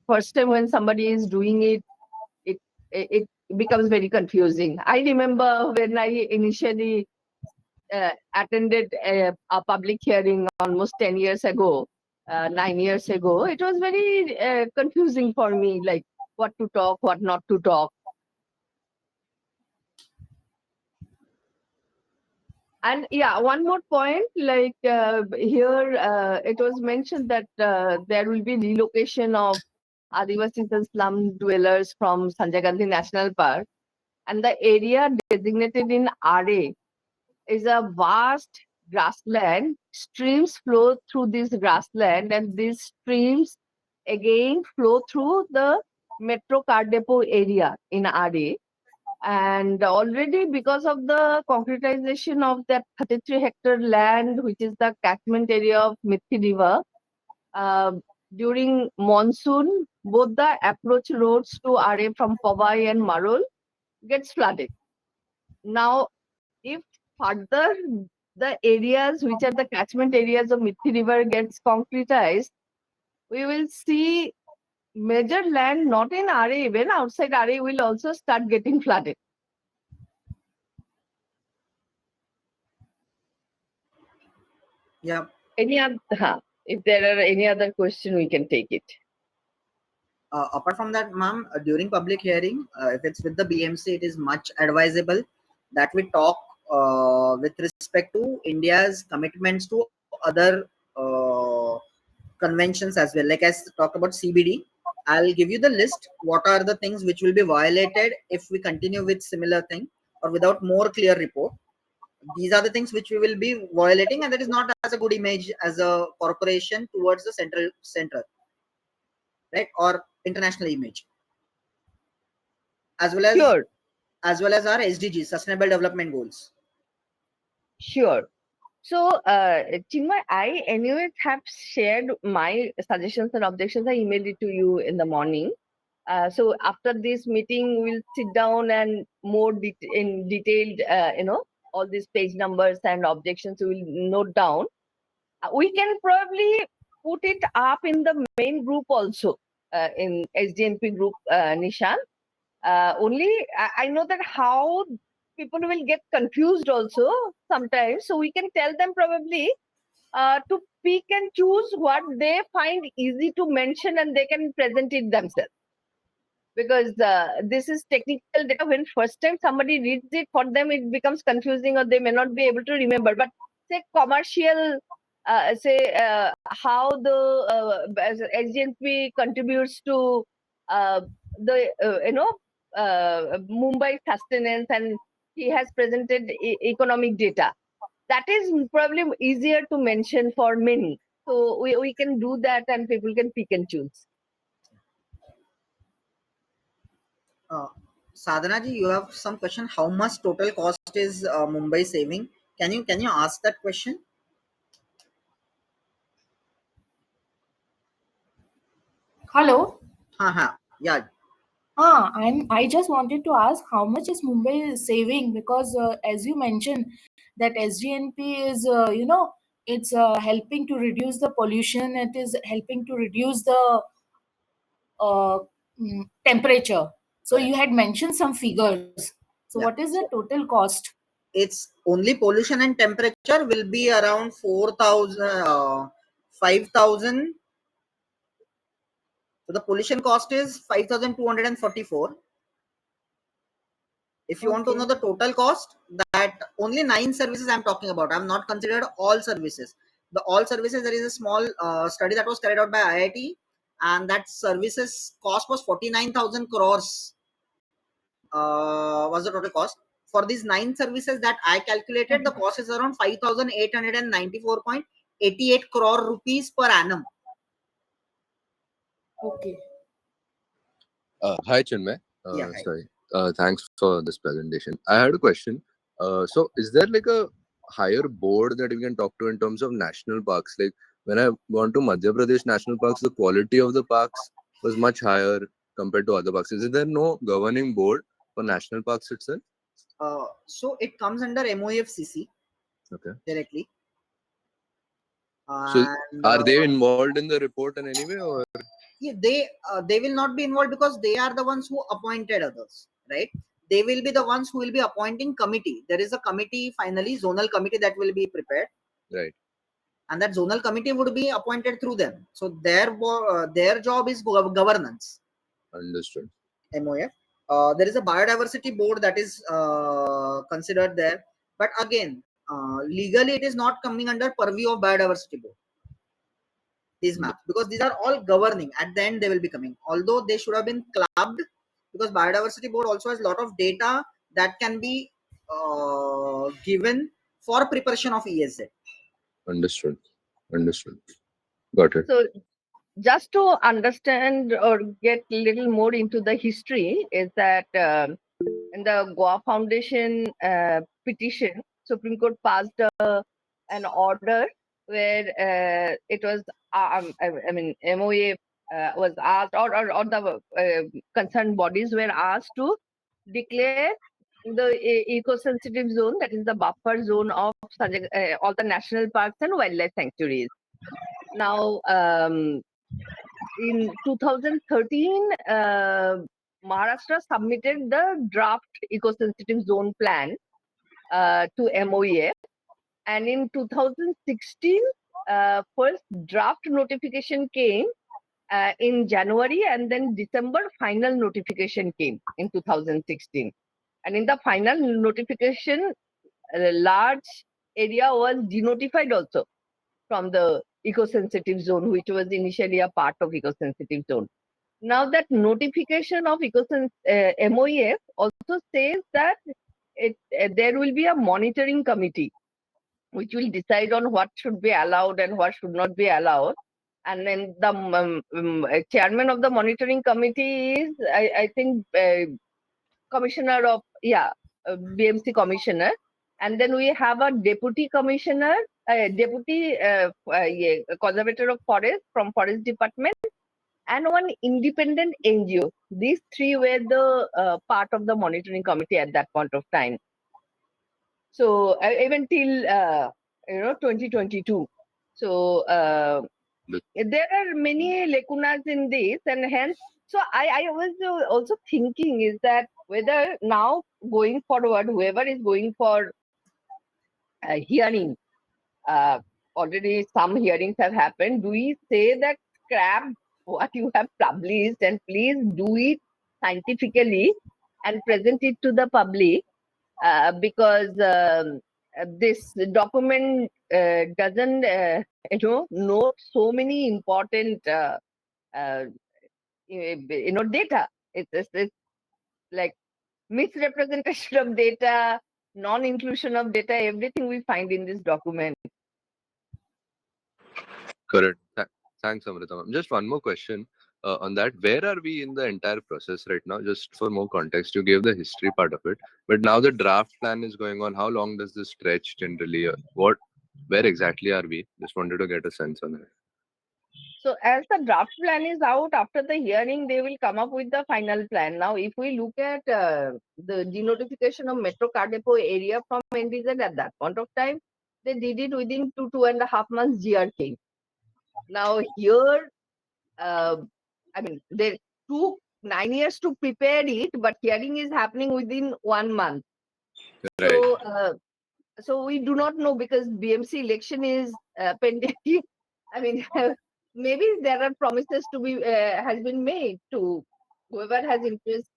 first time when somebody is doing it, it becomes very confusing. I remember when I initially attended a public hearing almost 10 years ago, 9 years ago, it was very confusing for me. Like, what to talk, what not to talk. And yeah, one more point, like here it was mentioned that there will be relocation of Adivasis and slum dwellers from Sanjay Gandhi National Park, and the area designated in RA is a vast grassland. Streams flow through this grassland, and these streams again flow through the metro car depot area in RA. And already, because of the concretization of that 33-hectare land, which is the catchment area of Mithi River, uh, during monsoon, both the approach roads to RA from Powai and Marol gets flooded. Now, if further the areas which are the catchment areas of Mithi River gets concretized, we will see major land not in RA, even outside RA will also start getting flooded. Yeah. Any other, if there are any other question, we can take it. Apart from that, ma'am, during public hearing, if it's with the BMC, it is much advisable that we talk with respect to India's commitments to other conventions as well. Like I talked about CBD, I'll give you the list. What are the things which will be violated if we continue with similar thing or without more clear report? These are the things which we will be violating, and that is not as a good image as a corporation towards the center, right, or international image, as well as Sure, our SDGs, Sustainable Development Goals. sure. So, Chinmay, I anyways have shared my suggestions and objections. I emailed it to you in the morning. So after this meeting, we'll sit down and more in detailed, all these page numbers and objections we'll note down. We can probably put it up in the main group also, in SGNP group, Nishan. Only I know that how people will get confused also sometimes. So we can tell them probably to pick and choose what they find easy to mention, and they can present it themselves. Because this is technical data. When first time somebody reads it, for them it becomes confusing, or they may not be able to remember. But say commercial, how the SGNP contributes to the Mumbai sustenance, and he has presented economic data. That is probably easier to mention for many. So we can do that, and people can pick and choose. Sadhana ji, you have some question. How much total cost is Mumbai saving? Can you ask that question? Hello. Yeah. I just wanted to ask how much is Mumbai saving, because as you mentioned that SGNP is it's helping to reduce the pollution. It is helping to reduce the uh, temperature. So Correct. you had mentioned some figures. So Yeah. what is the total cost? It's only pollution and temperature will be around 4,000, 5,000. So the pollution cost is 5,244. If you want to Okay. know the total cost, that only 9 services I'm talking about. I'm not considered all services. The all services, there is a small study that was carried out by IIT, and that services cost was 49,000 crores. Was the total cost for these 9 services that I calculated? The cost is around 5,894.88 crore rupees per annum. Okay. Hi, Chinmay. Yeah. Hi. Sorry. Thanks for this presentation. I had a question. So, is there like a higher board that we can talk to in terms of national parks? Like when I gone to Madhya Pradesh national parks, the quality of the parks was much higher compared to other parks. Is there no governing board for national parks itself? So it comes under MOFCC Okay. directly. So, And are they involved in the report in any way, or? yeah, they will not be involved because they are the ones who appointed others, right? They will be the ones who will be appointing committee. There is a committee, finally zonal committee, that will be prepared, Right. and that zonal committee would be appointed through them. So their job is governance. Understood. MOF. There is a biodiversity board that is considered there, but again, legally it is not coming under purview of biodiversity board. These maps, because these are all governing. At the end, they will be coming. Although they should have been clubbed, because biodiversity board also has a lot of data that can be given for preparation of ESZ. Understood. Understood. Got it. So just to understand or get a little more into the history is that in the Goa Foundation petition, Supreme Court passed an order where it was, I mean, MOA was asked, or the concerned bodies were asked to declare the eco-sensitive zone, that is the buffer zone of all the national parks and wildlife sanctuaries. Now, in 2013, Maharashtra submitted the draft eco-sensitive zone plan to MOEF, and in 2016, first draft notification came in January, and then December final notification came in 2016. And in the final notification, a large area was denotified also from the eco-sensitive zone, which was initially a part of eco-sensitive zone. Now that notification of MOEF also says that there will be a monitoring committee which will decide on what should be allowed and what should not be allowed. And then the chairman of the monitoring committee is, I think, commissioner of, BMC commissioner. And then we have a deputy commissioner, deputy conservator of forest from forest department, and one independent NGO. These three were the part of the monitoring committee at that point of time. So even till 2022. So there are many lacunas in this, and hence, so I was also thinking is that whether now going forward, whoever is going for hearing, already some hearings have happened. Do we say that scrap what you have published and please do it scientifically and present it to the public, because this document doesn't note so many important data. It's like misrepresentation of data, non-inclusion of data, everything we find in this document. Correct. Thanks, Amrita. Just one more question on that. Where are we in the entire process right now? Just for more context, you gave the history part of it, but now the draft plan is going on. How long does this stretch generally? Where exactly are we? Just wanted to get a sense on it. So as the draft plan is out, after the hearing, they will come up with the final plan. Now, if we look at the denotification of Metro Car Depot area from NDZ at that point of time, they did it within 2.5 months GR came. Now here, they took 9 years to prepare it, but hearing is happening within 1 month. Right. So, so we do not know because BMC election is pending. I mean, maybe there are promises to be has been made to whoever has interest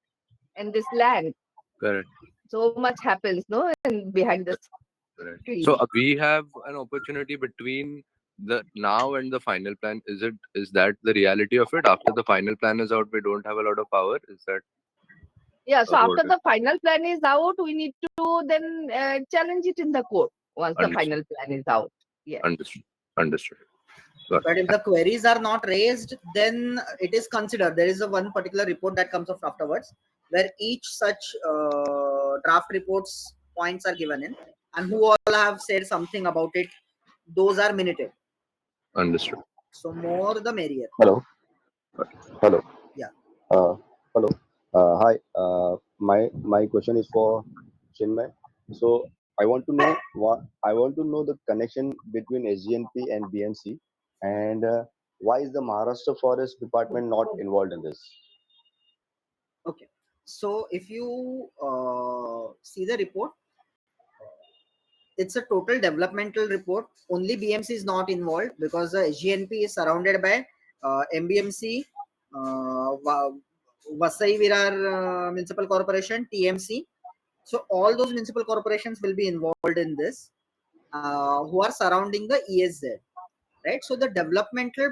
in this land. Correct. So much happens, no, and behind the Correct. screen. So we have an opportunity between the now and the final plan. Is that the reality of it? After the final plan is out, we don't have a lot of power. Is that? Yeah. So after what the final plan is out, we need to then challenge it in the court once the Understood. final plan is out. Yeah. Understood. Understood. Got But it. if the queries are not raised, then it is considered. There is a one particular report that comes up afterwards, where each such draft reports points are given in, and who all have said something about it, those are minuted. Understood. So more the merrier. Hello. Hello. Yeah. Hello. Hi. My question is for Chinmay. So I want to know the connection between SGNP and BMC, and why is the Maharashtra Forest Department not involved in this? Okay. So if you see the report, it's a total developmental report. Only BMC is not involved because the SGNP is surrounded by MBMC, Vasai Virar Municipal Corporation, TMC. So all those municipal corporations will be involved in this, who are surrounding the ESZ, right? So the developmental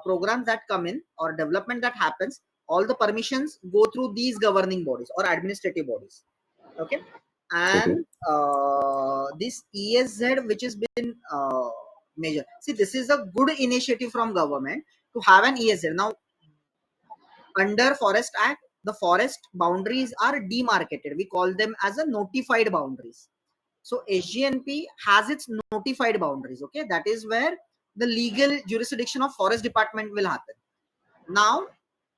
programs that come in or development that happens, all the permissions go through these governing bodies or administrative bodies. Okay, and this ESZ, which has been measured. See, this is a good initiative from government to have an ESZ. Now, under Forest Act, the forest boundaries are demarcated. We call them as a notified boundaries. So SGNP has its notified boundaries. Okay, that is where the legal jurisdiction of forest department will happen. Now,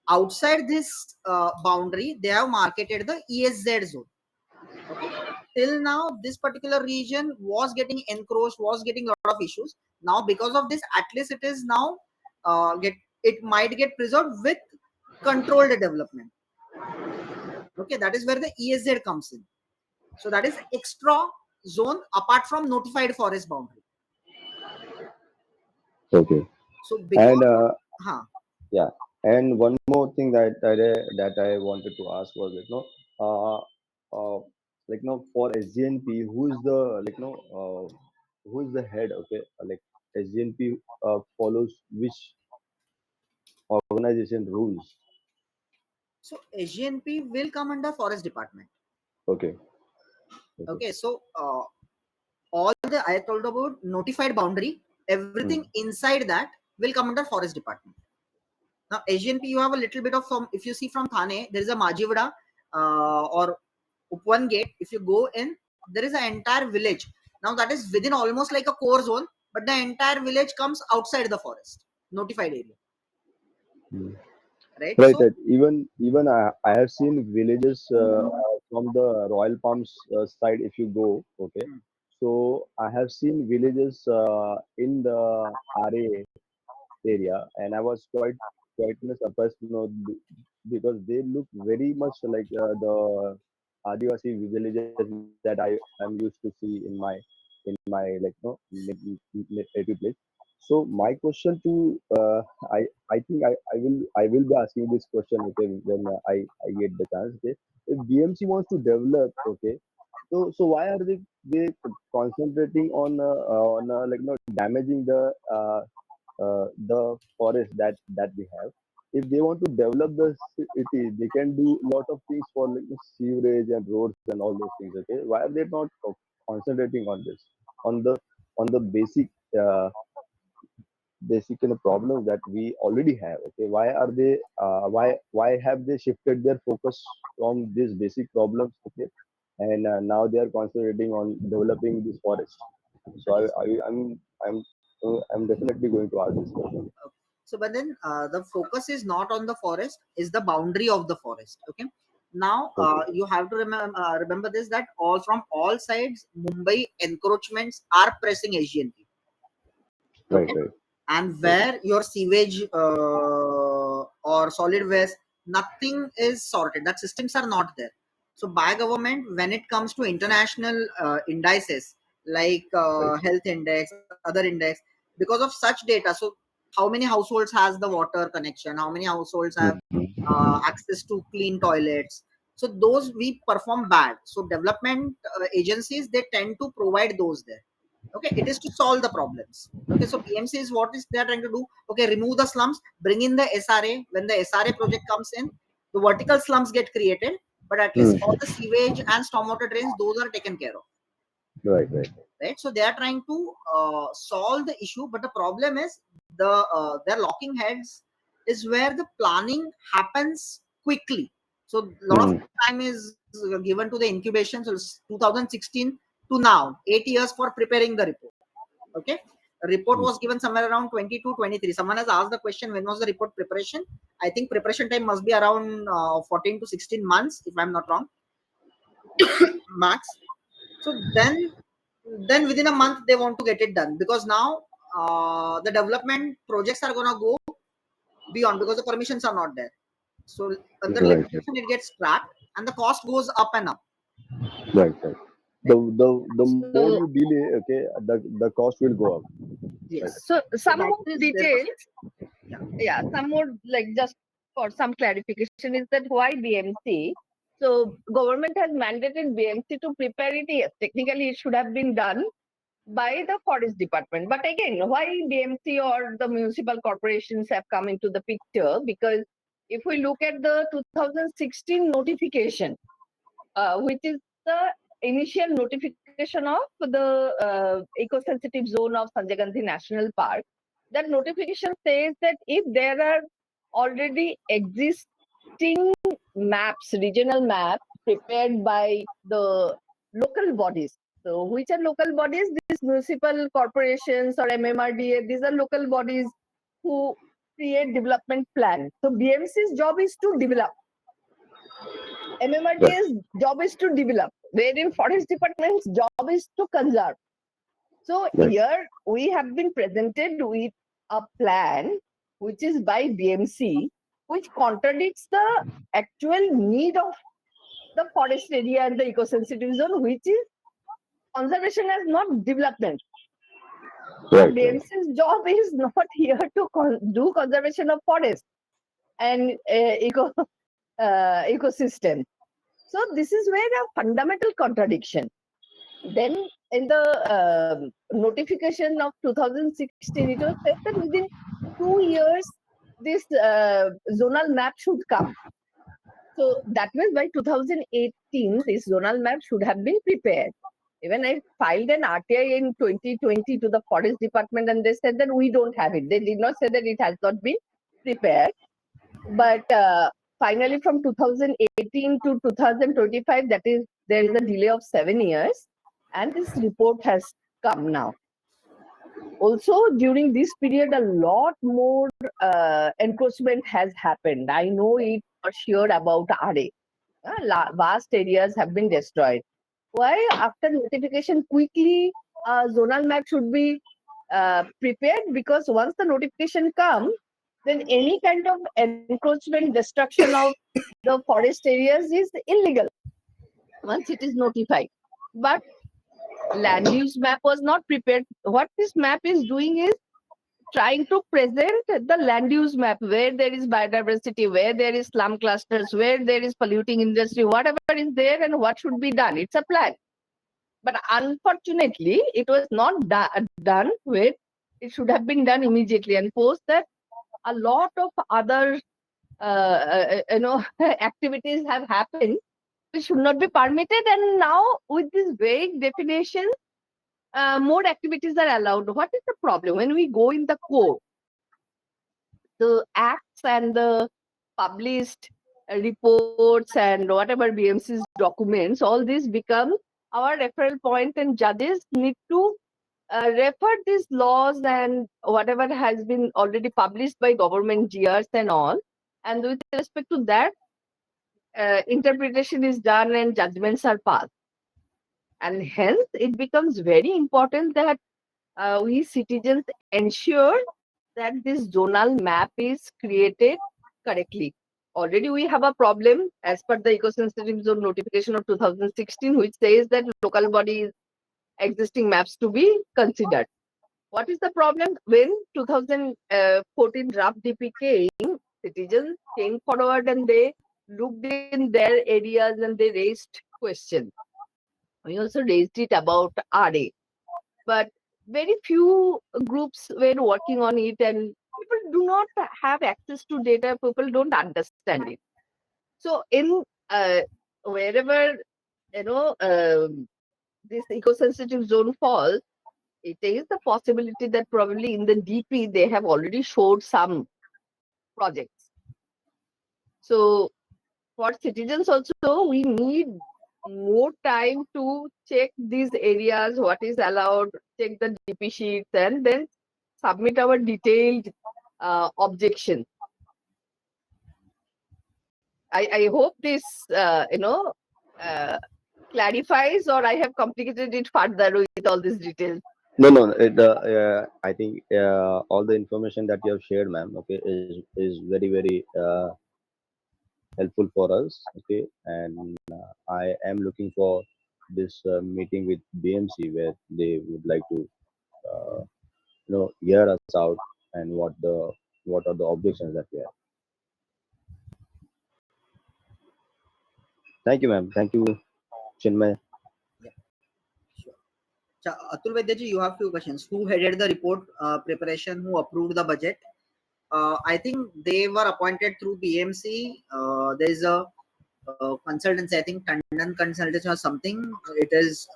outside this boundary, they have marketed the ESZ zone. Okay, till now this particular region was getting encroached, was getting a lot of issues. Now because of this, at least it is now it might get preserved with controlled development. Okay, that is where the ESZ comes in. So that is extra zone apart from notified forest boundary. Okay. So And because of, yeah, and one more thing that I wanted to ask was uh, uh for SGNP, who is the head? Okay, like SGNP follows which organization rules? so SGNP will come under forest department. Okay. Okay. Okay, so all the I told about notified boundary, everything Hmm. inside that will come under forest department. Now SGNP, you have a little bit of if you see from Thane, there is a Majivada or Upwan gate. If you go in, there is an entire village. Now that is within almost like a core zone, but the entire village comes outside the forest, notified area, Hmm. right? Right, So right. Even I have seen villages from the Royal Palms side. If you go, okay, hmm, so I have seen villages in the RA area, and I was quite surprised to know because they look very much like the Adivasi villages that I am used to see in my native place. So my question to I think I will be asking this question, okay, when I get the chance. Okay, if BMC wants to develop, okay, so why are they concentrating on damaging the forest that we have? If they want to develop the city, they can do lot of things for like sewerage and roads and all those things. Okay, why are they not concentrating on this, on the uh, basic problems that we already have? Okay, why are they why have they shifted their focus from these basic problems? Okay, and now they are concentrating on developing this forest. So okay, I'm definitely going to ask this question. okay. So but then the focus is not on the forest, is the boundary of the forest. Okay, now Okay. you have to remember this, that all from all sides Mumbai encroachments are pressing SGNP. Right, Okay, right, and right. where your sewage or solid waste, nothing is sorted, that systems are not there. So by government, when it comes to international indices like Right. health index, other index, because of such data, so how many households has the water connection, how many households have Mhm. access to clean toilets, so those we perform bad. So development agencies, they tend to provide those there. Okay, it is to solve the problems. Okay, so BMC is what is they are trying to do. Okay, remove the slums, bring in the SRA. When the SRA project comes in, the vertical slums get created, but at least all Hmm. the sewage and stormwater drains, those are taken care of, Right, right. right? So they are trying to solve the issue, but the problem is their locking heads is where the planning happens quickly. So a lot of Hmm. time is given to the incubation. So 2016 to now, 8 years for preparing the report. Okay, a report Hmm. was given somewhere around 22 23. Someone has asked the question, when was the report preparation? I think preparation time must be around 14 to 16 months, if I'm not wrong, max. So then within a month they want to get it done, because now the development projects are going to go beyond, because the permissions are not there. So under Right, right, litigation it gets trapped and the cost goes up and up, right, right. right? The more So, you delay, okay, the cost will go up. Right. Yes, so so some that more is their details. perception. Yeah. Yeah, some more like just for some clarification is that why BMC? So government has mandated BMC to prepare it. Yes, technically it should have been done by the forest department. But again, why BMC or the municipal corporations have come into the picture? Because if we look at the 2016 notification, which is the initial notification of the eco-sensitive zone of Sanjay Gandhi National Park, that notification says that if there are already existing maps, regional maps prepared by the local bodies. So which are local bodies? These municipal corporations or MMRDA, these are local bodies who create development plans. So BMC's job is to develop. Right. MMRDA's job is to develop, wherein Forest Department's job is to conserve. So Right. here we have been presented with a plan which is by BMC, which contradicts the actual need of the forest area and the eco-sensitive zone, which is conservation as not development. So Right. Right. BMC's job is not here to do conservation of forest and ecosystem. So this is where a fundamental contradiction. Then in the notification of 2016, it was said that within 2 years, this zonal map should come. So that means by 2018, this zonal map should have been prepared. Even I filed an RTI in 2020 to the Forest Department, and they said that we don't have it. They did not say that it has not been prepared. But finally, from 2018 to 2025, that is, there is a delay of 7 years, and this report has come now. Also, during this period, a lot more encroachment has happened. I know it for sure about RA. Vast areas have been destroyed. Why? After notification, quickly zonal map should be prepared, because once the notification comes, then any kind of encroachment, destruction of the forest areas is illegal once it is notified. But land use map was not prepared. What this map is doing is trying to present the land use map where there is biodiversity, where there is slum clusters, where there is polluting industry, whatever is there and what should be done. It's a plan. But unfortunately, it was not done with. It should have been done immediately. And post that, a lot of other activities have happened which should not be permitted. And now with this vague definition, more activities are allowed. What is the problem? When we go in the core, the acts and the published reports and whatever BMC's documents, all this become our referral point, and judges need to refer these laws and whatever has been already published by government GRs and all. And with respect to that, interpretation is done and judgments are passed. And hence, it becomes very important that we citizens ensure that this zonal map is created correctly. Already we have a problem as per the eco-sensitive zone notification of 2016, which says that local bodies existing maps to be considered. What is the problem? When 2014 draft DP came, citizens came forward and they looked in their areas and they raised questions. We also raised it about RA, but very few groups were working on it, and people do not have access to data. People don't understand it. So in wherever this eco-sensitive zone falls, it is the possibility that probably in the DP they have already showed some projects. So for citizens also, we need more time to check these areas, what is allowed, check the DP sheets, and then submit our detailed objection. I hope this, clarifies, or I have complicated it further with all these details. No, no. I think all the information that you have shared, ma'am, okay, is very very helpful for us. Okay, and I am looking for this meeting with BMC where they would like to hear us out and what are the objections that we have. Thank you, ma'am. Thank you, Chinmay. Yeah, sure. Atul Vaidyaji, you have few questions. Who headed the report preparation? Who approved the budget? I think they were appointed through BMC. There is a consultancy, I think Tandon Consultancy or something. It is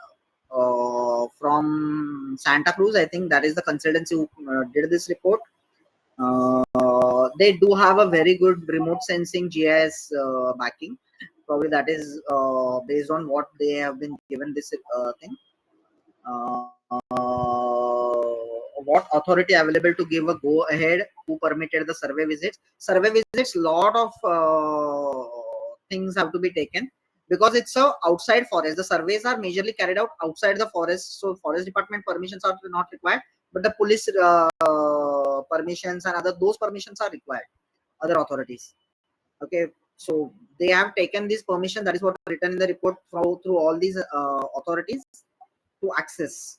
from Santa Cruz. I think that is the consultancy who did this report. They do have a very good remote sensing GIS backing. Probably that is based on what they have been given this thing. What authority available to give a go ahead? Who permitted the survey visits? Survey visits, lot of things have to be taken because it's a outside forest. The surveys are majorly carried out outside the forest, so forest department permissions are not required, but the police permissions and other those permissions are required. Other authorities. Okay, so they have taken this permission. That is what written in the report through all these authorities to access.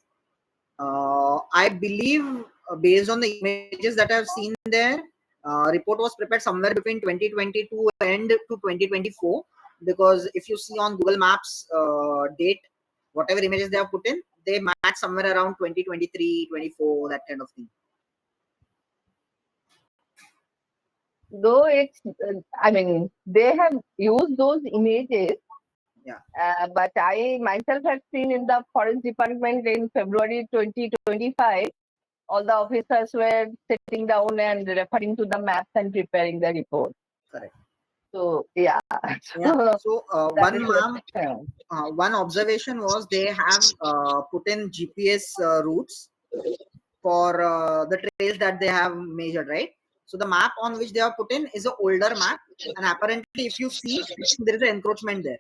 I believe based on the images that I've seen there, report was prepared somewhere between 2022 and to 2024 because if you see on Google Maps date, whatever images they have put in, they match somewhere around 2023, 24, that kind of thing. Though it's, I mean, they have used those images. Yeah. But I myself have seen in the forest department in February 2025, all the officers were sitting down and referring to the maps and preparing the report. Correct. So yeah. Yeah. So That is what- one observation was they have put in GPS routes for the trails that they have measured, right? So the map on which they have put in is an older map, and apparently, if you see, there is an encroachment there.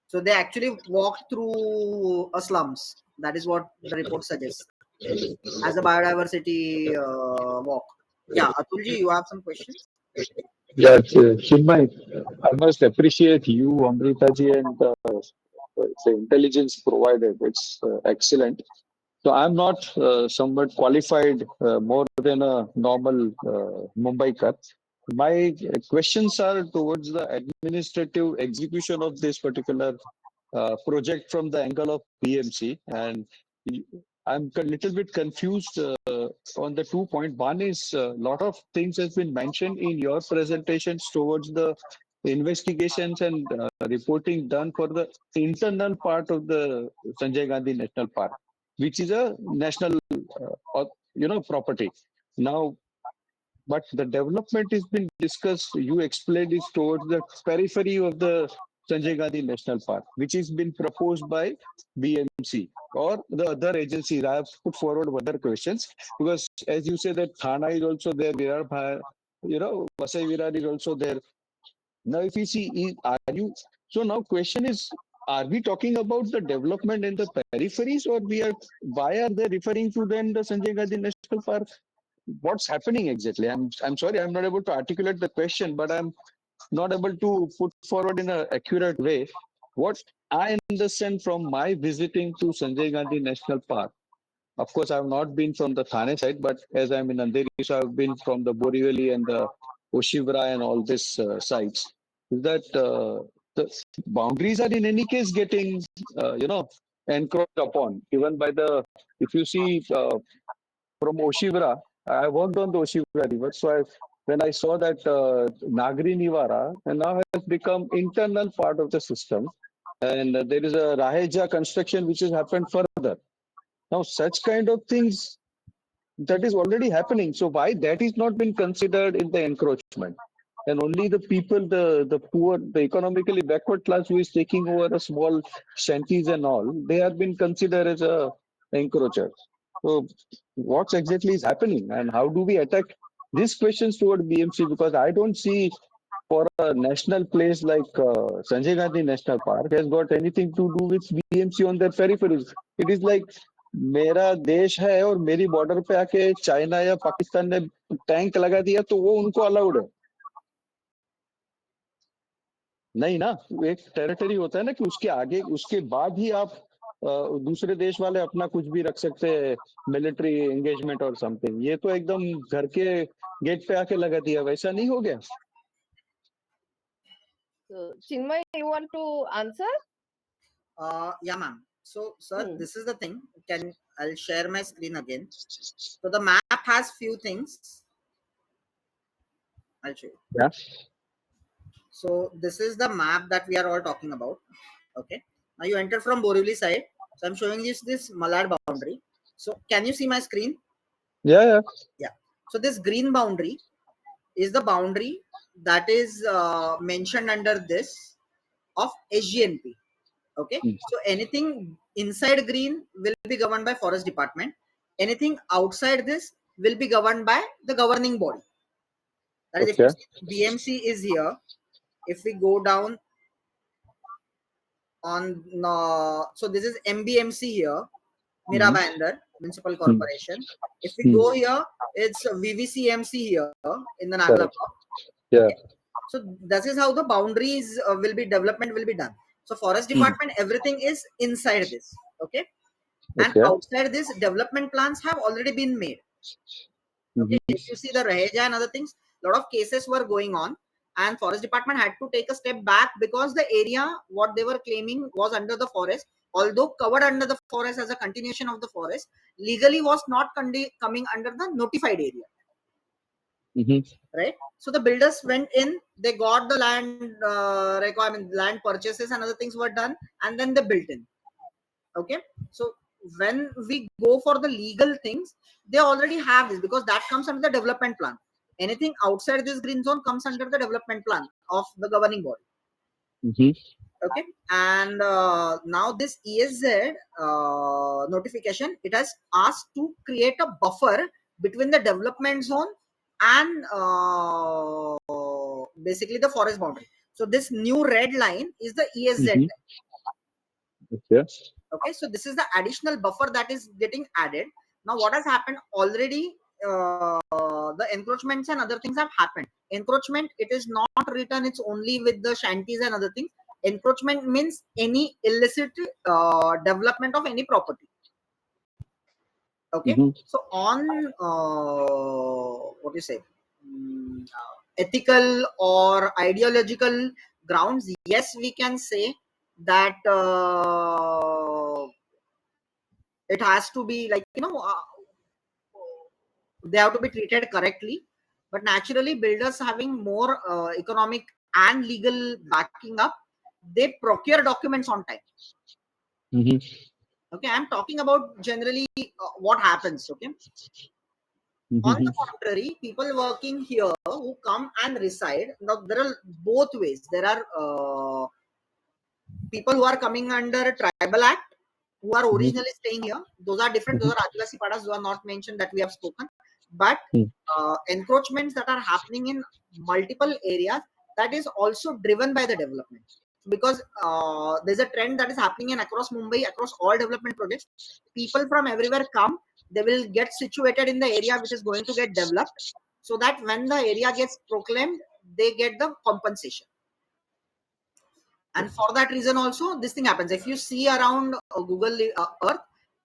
So they actually walked through a slums. That is what the report suggests as a biodiversity walk. Yeah, Atulji, you have some questions? Yeah, Chinmay, I must appreciate you, Amritaji, and the intelligence provided. It's excellent. So I'm not somewhat qualified more than a normal Mumbaiker. My questions are towards the administrative execution of this particular project from the angle of PMC, and I'm a little bit confused on the 2 point. One is a lot of things has been mentioned in your presentations towards the investigations and reporting done for the internal part of the Sanjay Gandhi National Park, which is a national, property. Now, but the development has been discussed. You explained is towards the periphery of the Sanjay Gandhi National Park, which has been proposed by BMC or the other agencies. I have put forward other questions because, as you say, that Thana is also there. Virar, Vasai Virar is also there. Now, if we see, are you? So now, question is: are we talking about the development in the peripheries, or we are? Why are they referring to then the Sanjay Gandhi National Park? What's happening exactly? I'm sorry, I'm not able to articulate the question, but I'm not able to put forward in an accurate way what I understand from my visiting to Sanjay Gandhi National Park. Of course, I've not been from the Thane side, but as I'm in Andheri, so I've been from the Borivali and the Oshivra and all these sites. Is that the boundaries are in any case getting, encroached upon, even by the, if you see from Oshivra, I worked on the Oshivra River, so when I saw that Nagri Nivara and now has become internal part of the system, and there is a Raheja construction which has happened further. Now, such kind of things that is already happening. So why that is not been considered in the encroachment? And only the people, the poor, the economically backward class who is taking over a small shanties and all, they have been considered as a encroachers. So what exactly is happening and how do we attack these questions toward BMC? Because I don't see for a national place like Sanjay Gandhi National Park has got anything to do with BMC on their peripheries. It is like मेरा देश है और मेरी border पे आके China या पाकिस्तान ने tank लगा दिया तो वो उनको अलाउड है नहीं ना वो एक टेरिटरी होता है ना कि उसके आगे उसके बाद ही आप दूसरे देश वाले अपना कुछ भी रख सकते हैं मिलिट्री एंगेजमेंट और समथिंग ये तो एकदम घर के गेट पे आके लगा दिया वैसा नहीं हो गया So, Chinmay, you want to answer? Yeah, ma'am. So, sir, Hmm. this is the thing. I'll share my screen again. So the map has few things. I'll show you. Yeah. So this is the map that we are all talking about. Okay. Now you enter from Borivali side. So I'm showing you this Malad boundary. So can you see my screen? Yeah. Yeah. Yeah. So this green boundary is the boundary that is mentioned under this of SGNP. Okay. Mm. So anything inside green will be governed by Forest Department. Anything outside this will be governed by the governing body. That is, if you Okay. see BMC is here, if we go down on, so this is MBMC here, Mira Mm. Bandar Municipal Mm. Corporation. If we Mm. go here, it's VVCMC here in the Nagla Correct. block. Yeah. Okay. So this is how the boundaries will be, development will be done. So Forest Department, everything is inside this. Okay. And Okay. outside this, development plans have already been made. Okay, Mm-hmm. if you see the Raheja and other things, a lot of cases were going on, and Forest Department had to take a step back because the area what they were claiming was under the forest, although covered under the forest as a continuation of the forest, legally was not coming under the notified area. Mm-hmm. Right. So the builders went in, they got the land requirement, land purchases and other things were done, and then they built in. Okay. So when we go for the legal things, they already have this because that comes under the development plan. Anything outside this green zone comes under the development plan of the governing body. Mm-hmm. Okay. And now this ESZ notification, it has asked to create a buffer between the development zone and basically the forest boundary. So this new red line is the ESZ. Mm-hmm. Okay. Okay, so this is the additional buffer that is getting added. Now what has happened already, the encroachments and other things have happened. Encroachment, it is not written, it's only with the shanties and other things. Encroachment means any illicit development of any property. Okay, Mm-hmm. so on what do you say, ethical or ideological grounds, yes, we can say that it has to be like, they have to be treated correctly. But naturally, builders having more economic and legal backing up, they procure documents on time. Mm-hmm. Okay, I'm talking about generally what happens. Okay, on the contrary, people working here who come and reside, now there are both ways. There are people who are coming under tribal act, who are originally staying here. Those are different. Those are Adivasi Padas who are not mentioned that we have spoken. But encroachments that are happening in multiple areas, that is also driven by the development. Because there's a trend that is happening in across Mumbai, across all development projects. People from everywhere come, they will get situated in the area which is going to get developed, so that when the area gets proclaimed, they get the compensation. And for that reason also this thing happens. If you see around Google Earth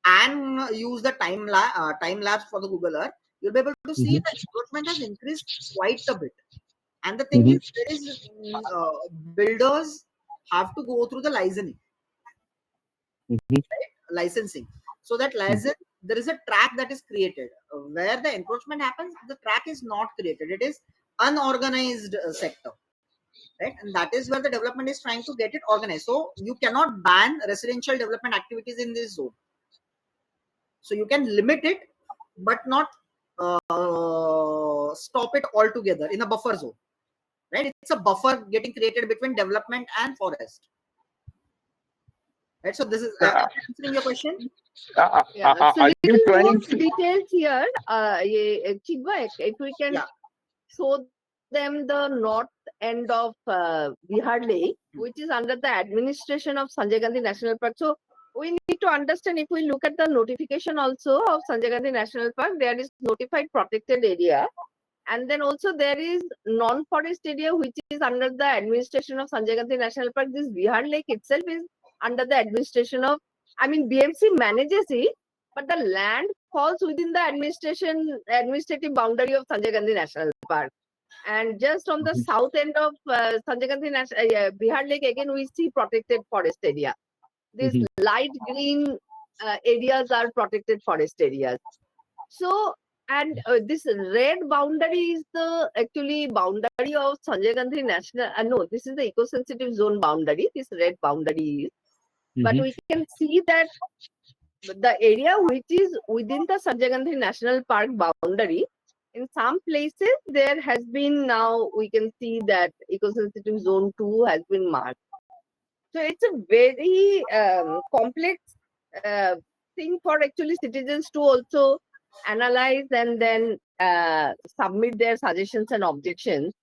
and use the time lapse for the Google Earth, you'll be able to see the encroachment has increased quite a bit. And the thing is, there is builders have to go through the licensing. So that license, there is a track that is created where the encroachment happens. The track is not created, it is unorganized sector. Right? And that is where the development is trying to get it organized. So you cannot ban residential development activities in this zone. So you can limit it, but not stop it altogether in a buffer zone. Right? It's a buffer getting created between development and forest. Right? So this is answering your question. Yeah. So Are you little more trying to? details here. Chinmay, if we can Yeah. show them the north end of Bihar Lake, which is under the administration of Sanjay Gandhi National Park. So we need to understand, if we look at the notification also of Sanjay Gandhi National Park, there is notified protected area. And then also there is non-forest area which is under the administration of Sanjay Gandhi National Park. This Bihar Lake itself is under the administration of, I mean, BMC manages it, but the land falls within the administrative boundary of Sanjay Gandhi National Park. And just on the south end of Sanjay Gandhi Bihar Lake, again we see protected forest area. These light green areas are protected forest areas. So, and this red boundary is the actually boundary of Sanjay Gandhi National. No, this is the eco-sensitive zone boundary. This red boundary is. But we can see that the area which is within the Sanjay Gandhi National Park boundary, in some places there has been, now we can see that eco-sensitive zone 2 has been marked. So it's a very complex uh, thing for actually citizens to also analyze and then submit their suggestions and objections.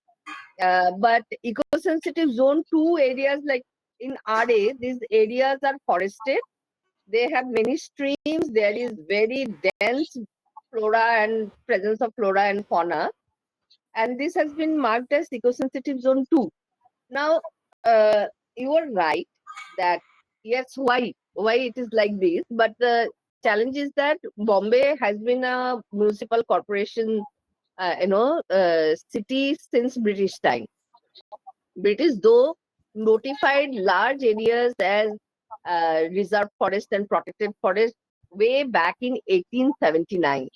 But eco-sensitive zone 2 areas like in RA, these areas are forested. They have many streams. There is very dense flora and presence of flora and fauna. And this has been marked as eco-sensitive zone 2. Now, you are right that yes, why it is like this, but the challenge is that Bombay has been a municipal corporation, city since British time. British though notified large areas as reserve forest and protected forest way back in 1879.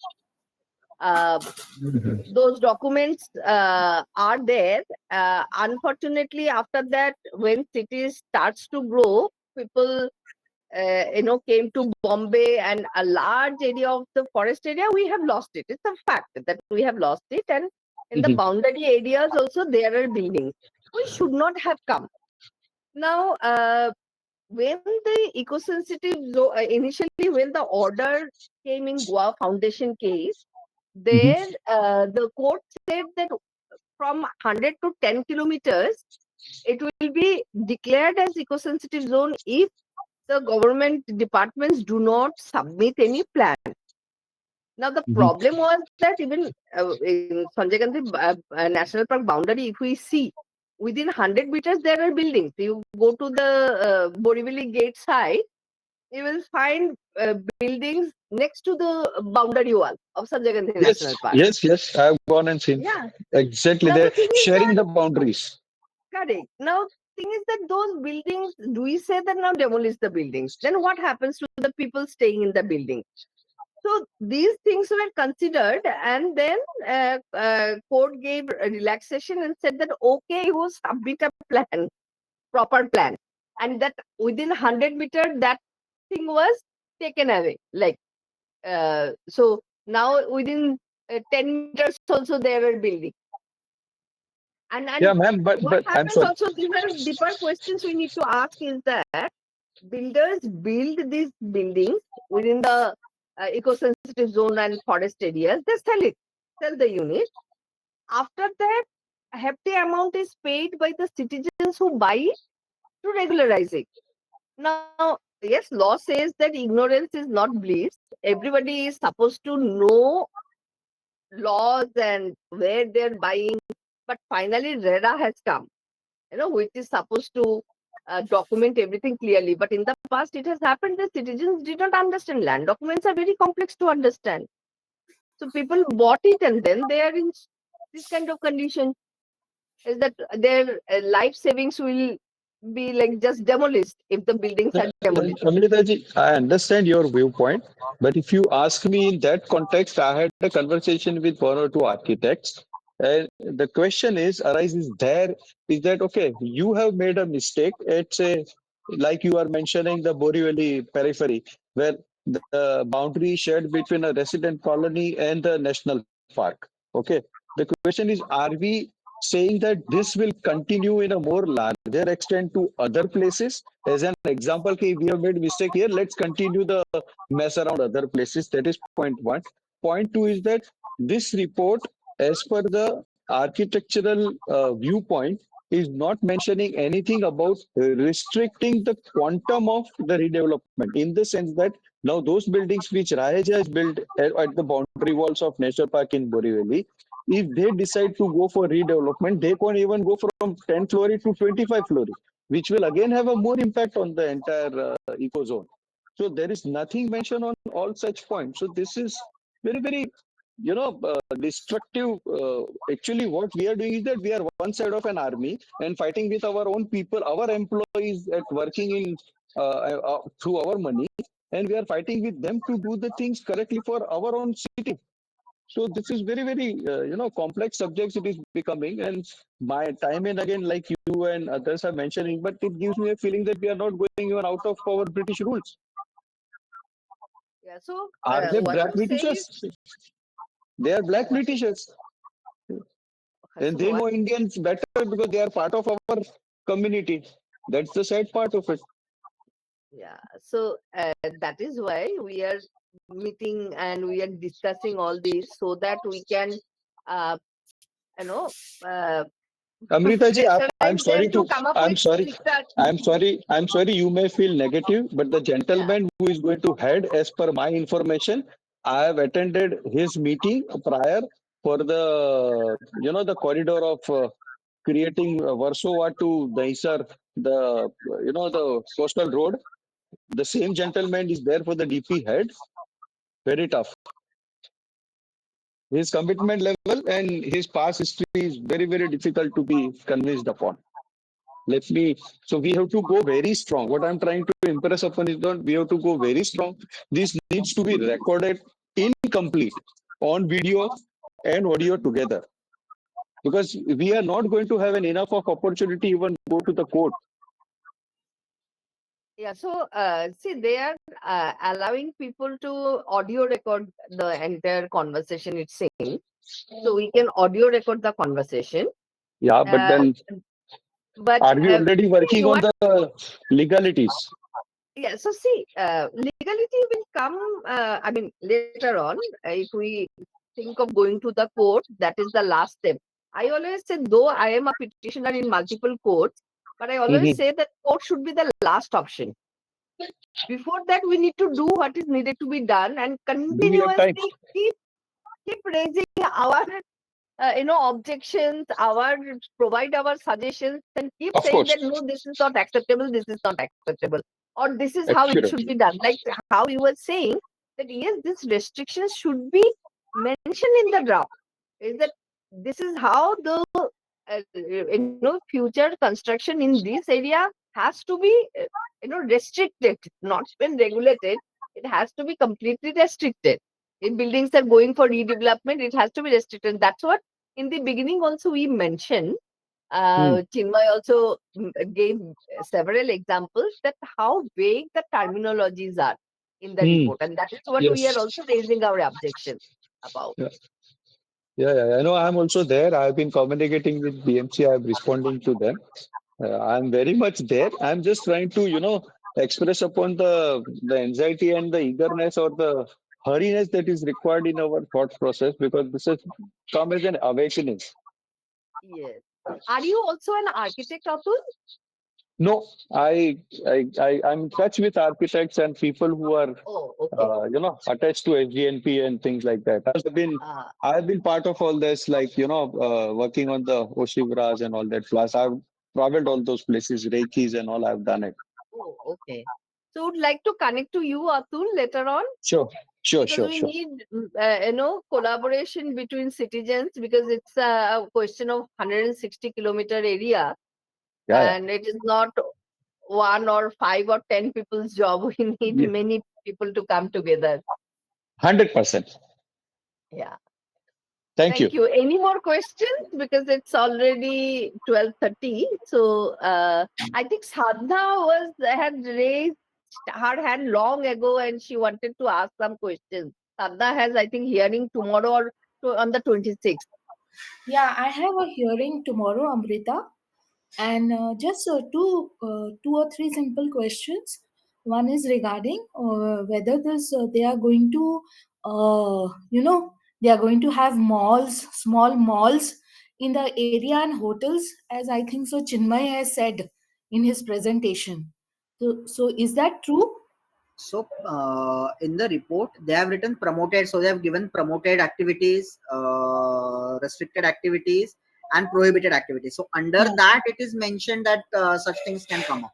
Those documents are there. Unfortunately, after that, when cities starts to grow, people came to Bombay, and a large area of the forest area we have lost it. It's a fact that we have lost it, and in the boundary areas also there are buildings. We should not have come. Now, when the eco-sensitive initially when the order came in Goa Foundation case, there the court said that from 100 to 10 kilometers, it will be declared as eco-sensitive zone if the government departments do not submit any plan. Now, the problem was that even in Sanjay Gandhi National Park boundary, if we see within 100 meters, there are buildings. You go to the Borivali gate side, you will find buildings next to the boundary wall of Sanjay Gandhi National Park. Yes. I've gone and seen. Yeah. Exactly. Now, the They're thing is sharing that, the boundaries. correct. Now, thing is that those buildings, do we say that now demolish the buildings? Then what happens to the people staying in the building? So these things were considered, and then court gave a relaxation and said that okay, you submit a plan, proper plan, and that within 100 meters that thing was taken away. Like so now within 10 meters also there were buildings. And Yeah, ma'am. what But I'm happens sorry. also, these are deeper questions we need to ask, is that builders build these buildings within the eco-sensitive zone and forest areas. They sell the unit. After that, a hefty amount is paid by the citizens who buy it to regularize it. Now, yes, law says that ignorance is not bliss. Everybody is supposed to know laws and where they're buying. But finally, RERA has come, which is supposed to document everything clearly. But in the past, it has happened that citizens did not understand. Land documents are very complex to understand. So people bought it, and then they are in this kind of condition. Is that their life savings will be like just demolished if the buildings are demolished? Amritaji, I understand your viewpoint, but if you ask me in that context, I had a conversation with one or two architects, and the question arises there is that okay, you have made a mistake. It's a like you are mentioning the Borivali periphery, where the boundary is shared between a resident colony and the national park. Okay, the question is, are we saying that this will continue in a more larger extent to other places? As an example, okay, we have made mistake here. Let's continue the mess around other places. That is point one. Point two is that this report, as per the architectural viewpoint, is not mentioning anything about restricting the quantum of the redevelopment in the sense that now those buildings which Raheja has built at the boundary walls of National Park in Borivali, if they decide to go for redevelopment, they can even go from 10 flory to 25 flory, which will again have a more impact on the entire eco zone. So there is nothing mentioned on all such points. So this is very, very destructive. Actually, what we are doing is that we are one side of an army and fighting with our own people, our employees at working in through our money, and we are fighting with them to do the things correctly for our own city. So this is very, very, complex subjects it is becoming. And my time and again, like you and others are mentioning, but it gives me a feeling that we are not going even out of our British rules. Yeah. So Are they what black I'm saying is, Britishers? They are black what? Britishers. And So they what? know Indians better because they are part of our community. That's the sad part of it. Yeah. So that is why we are meeting and we are discussing all this so that we can, uh, you know, uh, Amrita ji, I'm pressurize sorry them to to, come up I'm with sorry, stricter. I'm sorry. You may feel negative, but the Yeah. gentleman who is going to head, as per my information, I have attended his meeting prior for the, the corridor of creating Warsaw to Dahisar, the, the coastal road. The same gentleman is there for the DP head. Very tough. His commitment level and his past history is very, very difficult to be convinced upon. Let me, so we have to go very strong. What I'm trying to impress upon is that we have to go very strong. This needs to be recorded incomplete on video and audio together, because we are not going to have an enough of opportunity even go to the court. Yeah. So see, they are allowing people to audio record the entire conversation itself. So we can audio record the conversation. Yeah, but Uh, then but are we already see working on what? the legalities? Yeah. So see, legality will come. I mean, later on, if we think of going to the court, that is the last step. I always say, though I am a petitioner in multiple courts, but I always Mhm. say that court should be the last option. Before that, we need to do what is needed to be done and Do we have time? continuously keep raising our objections, our provide our suggestions, and keep Of saying course. that no, this is not acceptable, this is not acceptable, or this is how it Accurate. should be done. Like how you were saying that yes, this restrictions should be mentioned in the draft. Is that this is how the future construction in this area has to be restricted, not been regulated. It has to be completely restricted. If buildings are going for redevelopment, it has to be restricted. That's what in the beginning also we mentioned. Hmm. Chinmay also gave several examples that how vague the terminologies are in the Hmm. report, and that is what we are Yes. also raising our objection about. Yeah. Yeah. I know I'm also there. I've been communicating with BMC. I'm responding to them. I'm very much there. I'm just trying to, express upon the anxiety and the eagerness or the hurriness that is required in our thought process, because this has come as an awakening. Yes. Are you also an architect, Atul? No, I'm in touch with architects and people who are, Oh, okay. attached to SGNP and things like that. Uh, I've been part of all this, like, working on the Oshivras and all that. Plus, I've traveled all those places, Reikis and all. I've done it. oh, okay. So, would like to connect to you, Atul, later on, Sure, sure, because sure, we sure. need collaboration between citizens, because it's a question of 160-kilometer area, Yeah. and it is not one or five or 10 people's job. We need Yeah. many people to come together. 100%. Yeah. Thank you. Thank you. Any more questions? Because it's already 12:30. So I think Sadhna had raised her hand long ago and she wanted to ask some questions. Sadhna has, I think, hearing tomorrow or on the 26th. Yeah, I have a hearing tomorrow, Amrita, and just two or three simple questions. One is regarding whether this they are going to, they are going to have malls, small malls in the area and hotels, as I think so. Chinmay has said in his presentation. So is that true? So in the report, they have written promoted. So they have given promoted activities, restricted activities, and prohibited activities. So under Yeah. that, it is mentioned that such things can come up.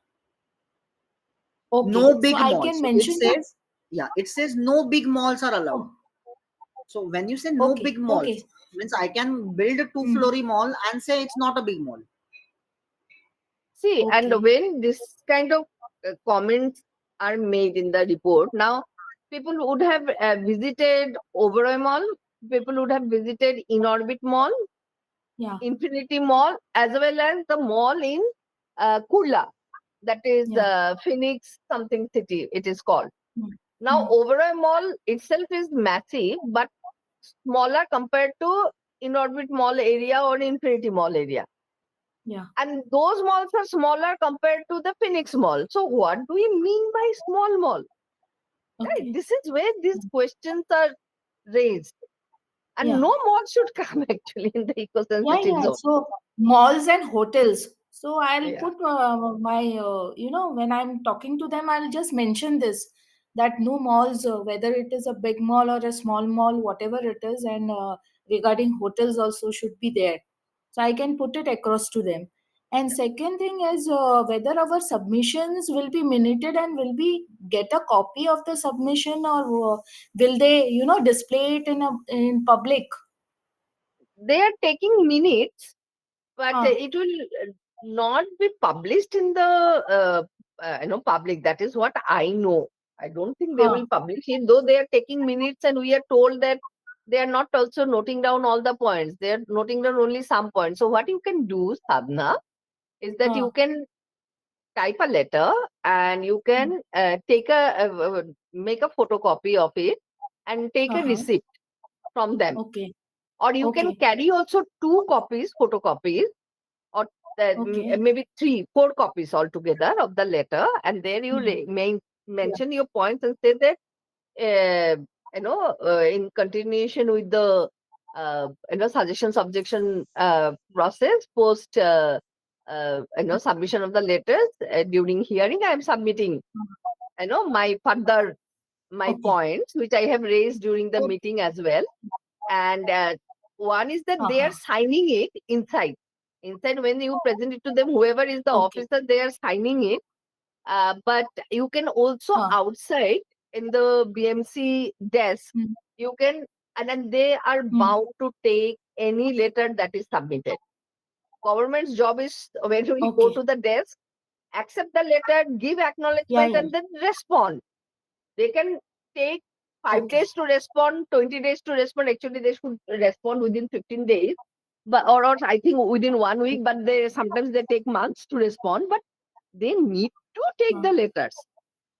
Okay, No so big I malls. can So it mention that. says, yeah, it says no big malls are allowed. Oh, So when you say no Okay, big malls, okay. means I can build a Hmm. two-floor mall and say it's not a big mall. See, and Okay. when this kind of comments are made in the report, now people would have visited Oberoi Mall, people would have visited Inorbit Mall, Yeah, Infinity Mall, as well as the mall in Kurla, that is yeah. Phoenix something city, it is called. Hmm. Now, Hmm. Oberoi Mall itself is massive, but smaller compared to Inorbit Mall area or Infinity Mall area. Yeah. And those malls are smaller compared to the Phoenix Mall. So, what do we mean by small mall? Right? Okay. This is where these questions are raised. And Yeah. no mall should come actually in the eco-sensitive Yeah. zone. So malls and hotels. So I'll Yeah. put my, when I'm talking to them, I'll just mention this, that no malls, whether it is a big mall or a small mall, whatever it is, and regarding hotels also should be there. So I can put it across to them. And second thing is whether our submissions will be minuted and will we get a copy of the submission, or will they, display it in public? They are taking minutes, but Huh. it will not be published in the public. That is what I know. I don't think they Huh. will publish it, though they are taking minutes, and we are told that they are not also noting down all the points. They are noting down only some points. So what you can do, Sadhna, is that Huh. you can type a letter and you Hmm. can make a photocopy of it and take a Uh-huh. receipt from them, Okay. or you can Okay. carry also two copies, photocopies, or Okay. maybe 3-4 copies altogether of the letter, and there you Yeah. Yeah. mention your points and say that in continuation with the suggestions objection process post submission of the letters during hearing, I am submitting my Okay. points which I have raised during the Oh, meeting as well. And one is that they are uh-huh. signing it inside when you present it to them, whoever is the Okay. officer, they are signing it. But you can also Huh. outside in the BMC desk, Hmm. you can, and then they are Hmm. bound to take any letter that is submitted. Government's job is when we go Okay. to the desk, accept the letter, give Yeah. acknowledgement, Yeah. and then respond. They can take 5 days Okay. to respond, 20 days to respond. Actually, they should respond within 15 days, but or I think within 1 week. But they sometimes they take months to respond. But they need to take Huh. the letters.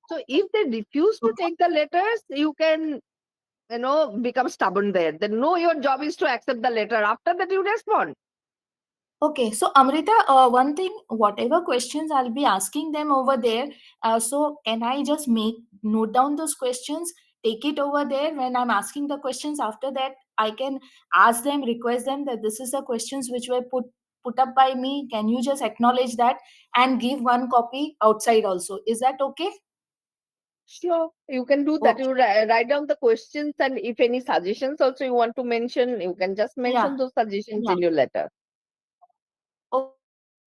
So if they refuse to Okay. take the letters, you can become stubborn there. Then no, your job is to accept the letter. After that, you respond. Okay, so Amrita, one thing, whatever questions I'll be asking them over there, so can I just make note down those questions, take it over there when I'm asking the questions? After that, I can ask them, request them that this is the questions which were put up by me. Can you just acknowledge that and give one copy outside also? Is that okay? Sure, you can do that. Okay. You write down the questions, and if any suggestions also you want to mention, you can just Yeah. mention those suggestions Yeah. in your letter.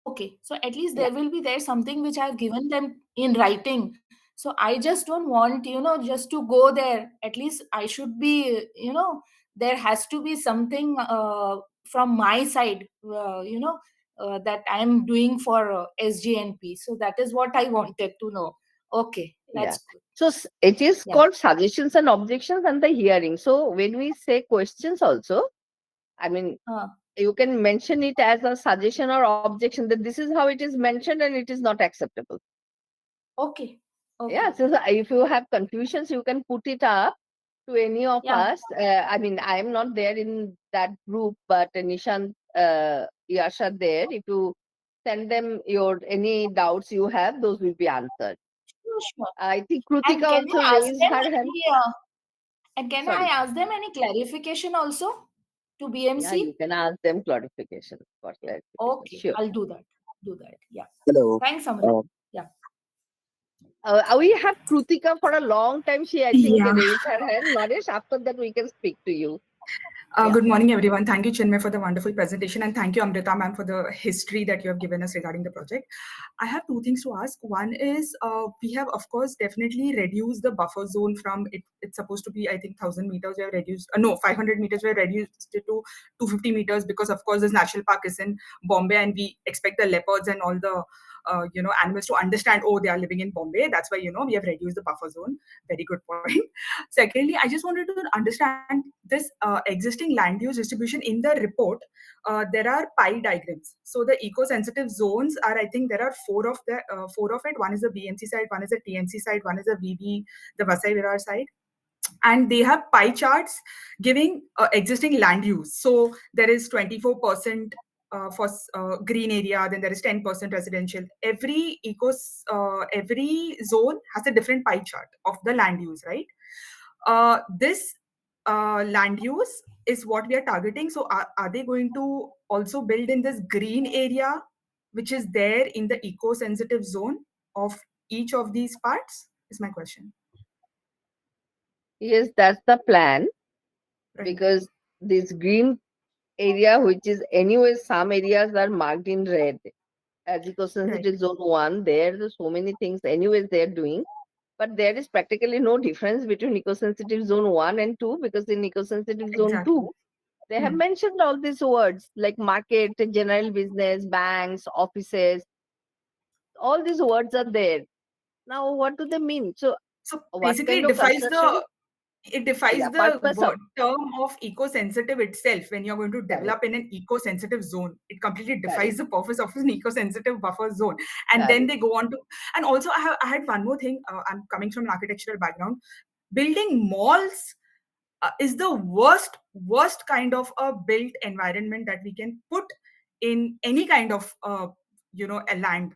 Okay, so at least Yeah, there will be there something which I've given them in writing. So I just don't want, just to go there. At least I should be, there has to be something from my side, that I'm doing for SGNP. So that is what I wanted to know. Okay, yeah. that's good. So it is Yeah. called suggestions and objections and the hearing. So when we say questions also, I mean, Uh, you can mention it as a suggestion or objection that this is how it is mentioned and it is not acceptable. okay. Yeah, Okay. so if you have confusions, you can put it up to any of Yeah. us. I mean, I am not there in that group, but Nishant, Yasha there. If you send them your any doubts you have, those will be answered. Sure, sure. I think And Krutika can also I ask raised them her hand. any, and can I Sorry. ask them any clarification also to Yeah, you BMC? can ask them clarification for clarification. Okay, Sure. I'll do that. Do that. Yeah. Hello. Thanks, Amrit. Uh, Yeah. We have Krutika for a long time. She, I think, Yeah. raised her hand. Naresh, after that, we can speak to you. Yeah. Good morning, everyone. Thank you, Chinmay, for the wonderful presentation, and thank you, Amrita, ma'am, for the history that you have given us regarding the project. I have two things to ask. One is we have, of course, definitely reduced the buffer zone from it's supposed to be, I think, 1,000 meters. We have reduced, no, 500 meters. We have reduced it to 250 meters because, of course, this national park is in Bombay, and we expect the leopards and all the animals to understand, oh, they are living in Bombay. That's why, we have reduced the buffer zone. Very good point. Secondly, I just wanted to understand this existing land use distribution in the report. There are pie diagrams. So the eco-sensitive zones are, I think, there are four of it. One is the BMC side, one is the TMC side, one is the VB, the Vasai Virar side, and they have pie charts giving existing land use. So there is 24% for green area, then there is 10% residential. Every every zone has a different pie chart of the land use, right? This land use is what we are targeting. So are they going to also build in this green area, which is there in the eco-sensitive zone of each of these parts? Is my question. Yes, that's the plan. Right. Because this green area, which is anyway, some areas are marked in red as eco-sensitive zone 1. There are so many things anyways they're doing, but there is practically no difference between eco-sensitive zone 1 and 2, because in eco-sensitive zone 2 they have mentioned all these words like market, general business, banks, offices. All these words are there. Now what do they mean? So what basically kind it of defies construction? the Purpose of term of eco-sensitive itself. When you're going to develop in an eco-sensitive zone, it completely defies the purpose of an eco-sensitive buffer zone. And then they go on to, and also I had one more thing. I'm coming from an architectural background. Building malls is the worst kind of a built environment that we can put in any kind of a land.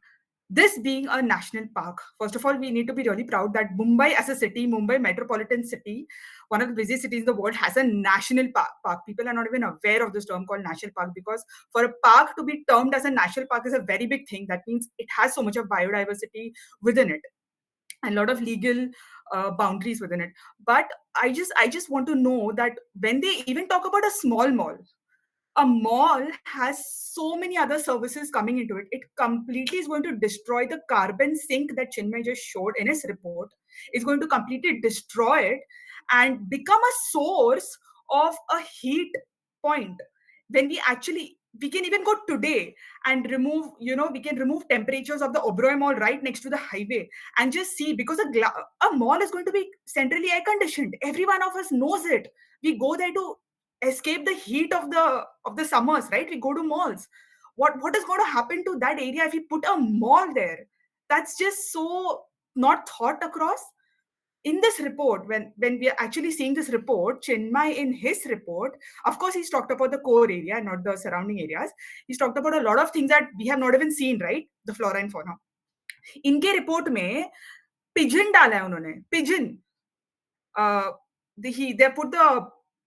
This being a national park, first of all, we need to be really proud that Mumbai as a city, Mumbai metropolitan city, one of the busiest cities in the world, has a national park. People are not even aware of this term called national park, because for a park to be termed as a national park is a very big thing. That means it has so much of biodiversity within it and a lot of legal boundaries within it. But I just want to know that when they even talk about a small mall, a mall has so many other services coming into it. It completely is going to destroy the carbon sink that Chinmay just showed in his report. It's going to completely destroy it and become a source of a heat point. When we can even go today and remove, we can remove temperatures of the Oberoi Mall right next to the highway and just see, because a mall is going to be centrally air conditioned. Every one of us knows it. We go there to escape the heat of the summers, right? We go to malls. What is going to happen to that area if we put a mall there? That's just so not thought across. In this report, when we are actually seeing this report, Chinmay in his report, of course, he's talked about the core area, not the surrounding areas. He's talked about a lot of things that we have not even seen, right? The flora and fauna. इनके report में pigeon डाला है उन्होंने, pigeon. They put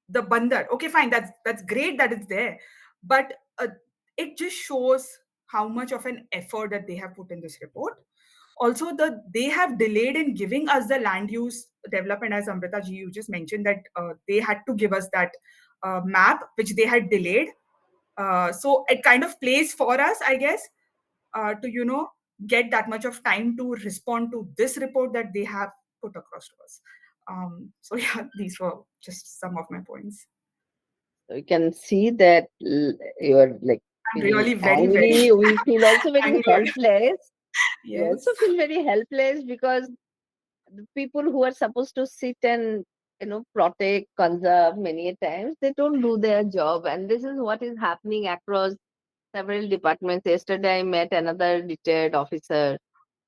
the bandar. Okay, fine, that's great that it's there, but it just shows how much of an effort that they have put in this report. Also, they have delayed in giving us the land use development, as Amrita ji, you just mentioned that they had to give us that map, which they had delayed. So it kind of plays for us, I guess, to get that much of time to respond to this report that they have put across to us. So yeah, these were just some of my points. You can see that you're like feeling really angry. We feel also very angry. helpless. Yes. We also feel very helpless because the people who are supposed to sit and protect, conserve many a times, they don't do their job. And this is what is happening across several departments. Yesterday, I met another retired officer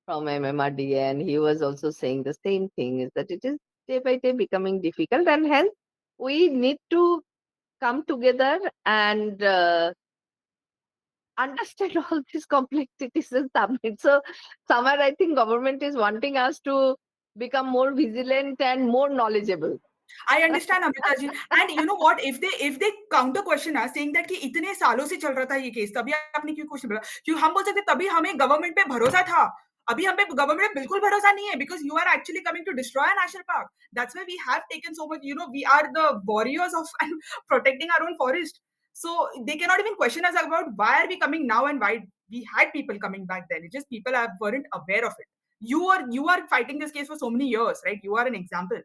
from MMRD, and he was also saying the same thing, is that it is day by day becoming difficult, and hence we need to come together and understand all these complexities and submit. So somewhere I think government is wanting us to become more vigilant and more knowledgeable. I understand, Amrita ji. And you know what? If they counter question us saying that कि इतने सालों से चल रहा था ये case, तभी आपने क्यों क्वेश्चन बोला? क्यों हम बोल सकते तभी हमें गवर्नमेंट पे भरोसा था. अभी हम पे गवर्नमेंट में बिल्कुल भरोसा नहीं है because you are actually coming to destroy a national park. That's why we have taken so much. You know, we are the warriors of protecting our own forest. So they cannot even question us about why are we coming now and why we had people coming back then. It's just people weren't aware of it. You are fighting this case for so many years, right? You are an example.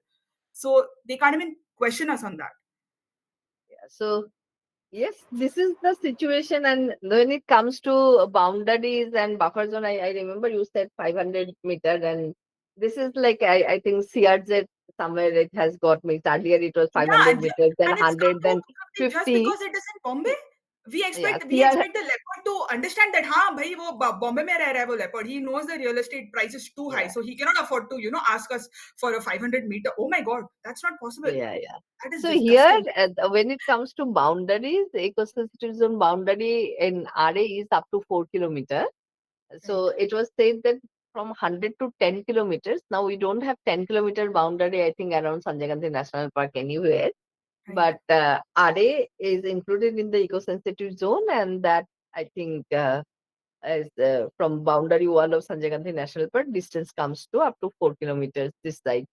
So they can't even question us on that. So yes, this is the situation. And when it comes to boundaries and buffer zone, I remember you said 500 meter, and this is like I think CRZ somewhere it has got mixed. Earlier it was Yeah, 500 meters, then and it's come 100, to then 250 just 50. because it is in Bombay. We Yeah, expect CR, the leopard to understand that हाँ भाई वो Bombay में रह रहा है वो leopard. He knows the real estate price is too high, yeah, so he cannot afford to ask us for a 500 meter. Oh my God, that's not possible. yeah. That is So here, disgusting. when it comes to boundaries, ecosystem zone boundary in RA is up to 4 kilometers. So Right, it was said that from 100 to 10 kilometers. Now we don't have 10-kilometer boundary, I think, around Sanjay Gandhi National Park anywhere. right. But RA is included in the eco-sensitive zone, and that I think is from boundary wall of Sanjay Gandhi National Park, distance comes to up to 4 kilometers this side.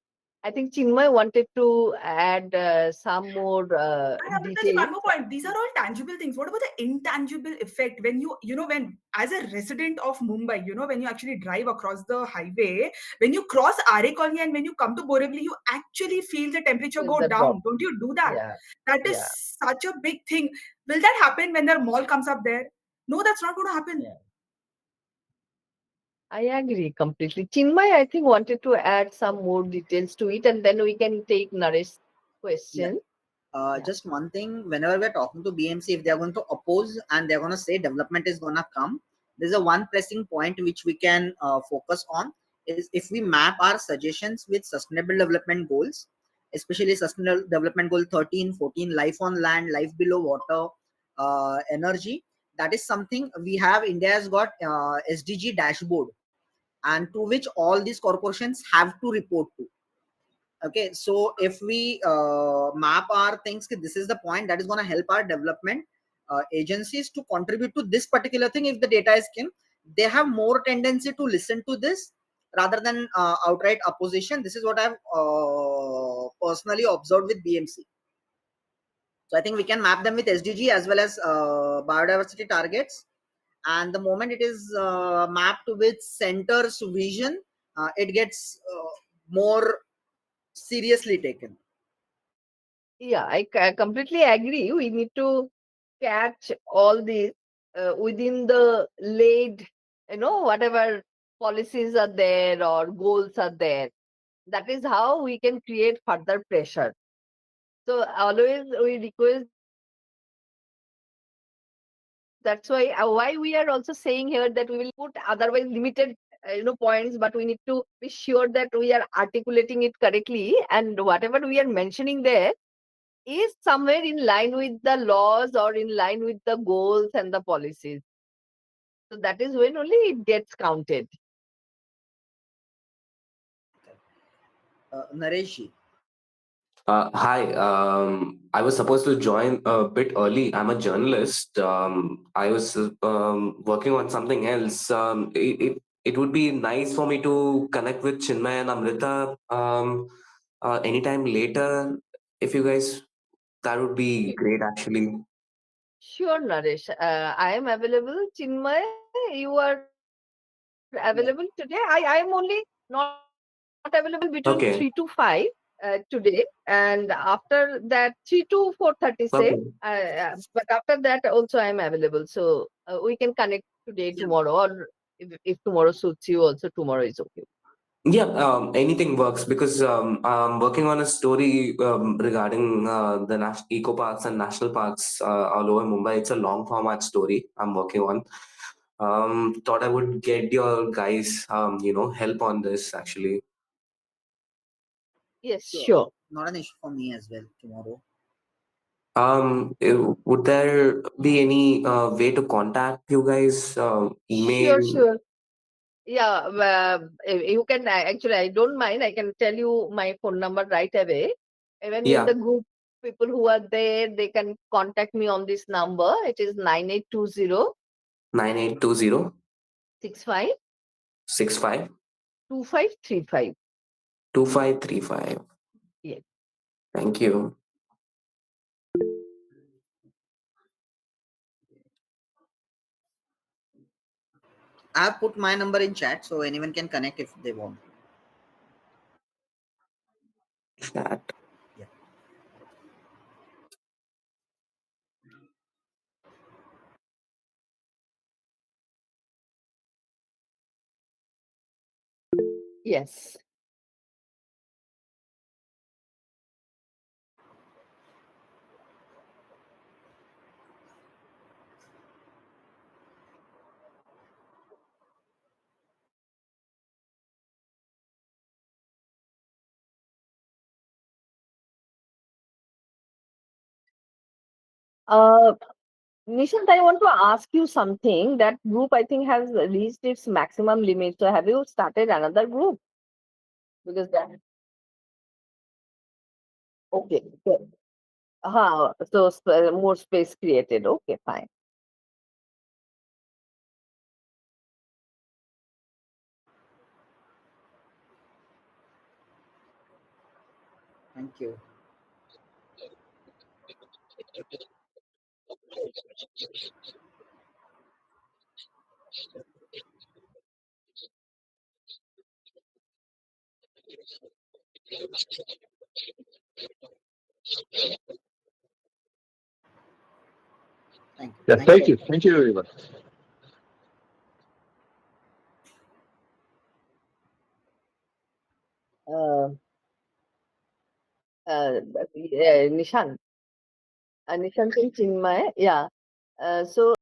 I think Chinmay wanted to add some more And Amritaji, details. one more point. These are all tangible things. What about the intangible effect when when as a resident of Mumbai, when you actually drive across the highway, when you cross RA colony and when you come to Borivali, you actually feel the temperature Is go the drop. down. Don't you do that? Yeah, That is yeah, such a big thing. Will that happen when the mall comes up there? No, that's not going to happen. yeah. I agree completely. Chinmay, I think, wanted to add some more details to it, and then we can take Naresh's Yeah. question. Yeah. Just one thing, whenever we're talking to BMC, if they're going to oppose and they're going to say development is going to come, there's a one pressing point which we can focus on is if we map our suggestions with sustainable development goals, especially sustainable development goal 13, 14, life on land, life below water, energy. That is something we have. India has got SDG dashboard, and to which all these corporations have to report to. Okay, so if we map our things, this is the point that is going to help our development agencies to contribute to this particular thing. If the data is skim, they have more tendency to listen to this rather than outright opposition. This is what I've personally observed with BMC. So I think we can map them with SDG as well as biodiversity targets, and the moment it is mapped with center's vision, it gets more seriously taken. Yeah, I completely agree. We need to catch all these within the laid, whatever policies are there or goals are there. That is how we can create further pressure. So always we request. That's why we are also saying here that we will put otherwise limited points, but we need to be sure that we are articulating it correctly, and whatever we are mentioning there is somewhere in line with the laws or in line with the goals and the policies. So that is when only it gets counted. Naresh, Hi, I was supposed to join a bit early. I'm a journalist. I was working on something else. It would be nice for me to connect with Chinmay and Amrita anytime later. If you guys, that would be great actually. Sure, Naresh. I am available. Chinmay, you are available today. I am only not available between 3 to 5 Okay, today. And after that, 3 to 4:30, say. okay. But after that, also I am available. So we can connect today, tomorrow, or if tomorrow suits you, also tomorrow is okay. Yeah, anything works because I'm working on a story regarding the eco parks and national parks all over Mumbai. It's a long format story I'm working on. Thought I would get your guys, help on this actually. Yes, sure, sure. not an issue for me as well tomorrow. Would there be any way to contact you guys? Sure, Email? sure. Yeah, you can actually, I don't mind. I can tell you my phone number right away. Even in Yeah, the group, people who are there, they can contact me on this number. It is 9820 9820 65 65 2535. 2535. Yes. Thank you. I have put my number in chat, so anyone can connect if they want. Chat. Yeah. Yes. Nishant, I want to ask you something. That group, I think, has reached its maximum limit. So, have you started another group? Because that. Okay. Good. So more space created. Okay, fine. Thank you. Thank you. Yeah, Thank you. thank you. Thank you, everyone. Uh, Nishant and Chinmay. Yeah. So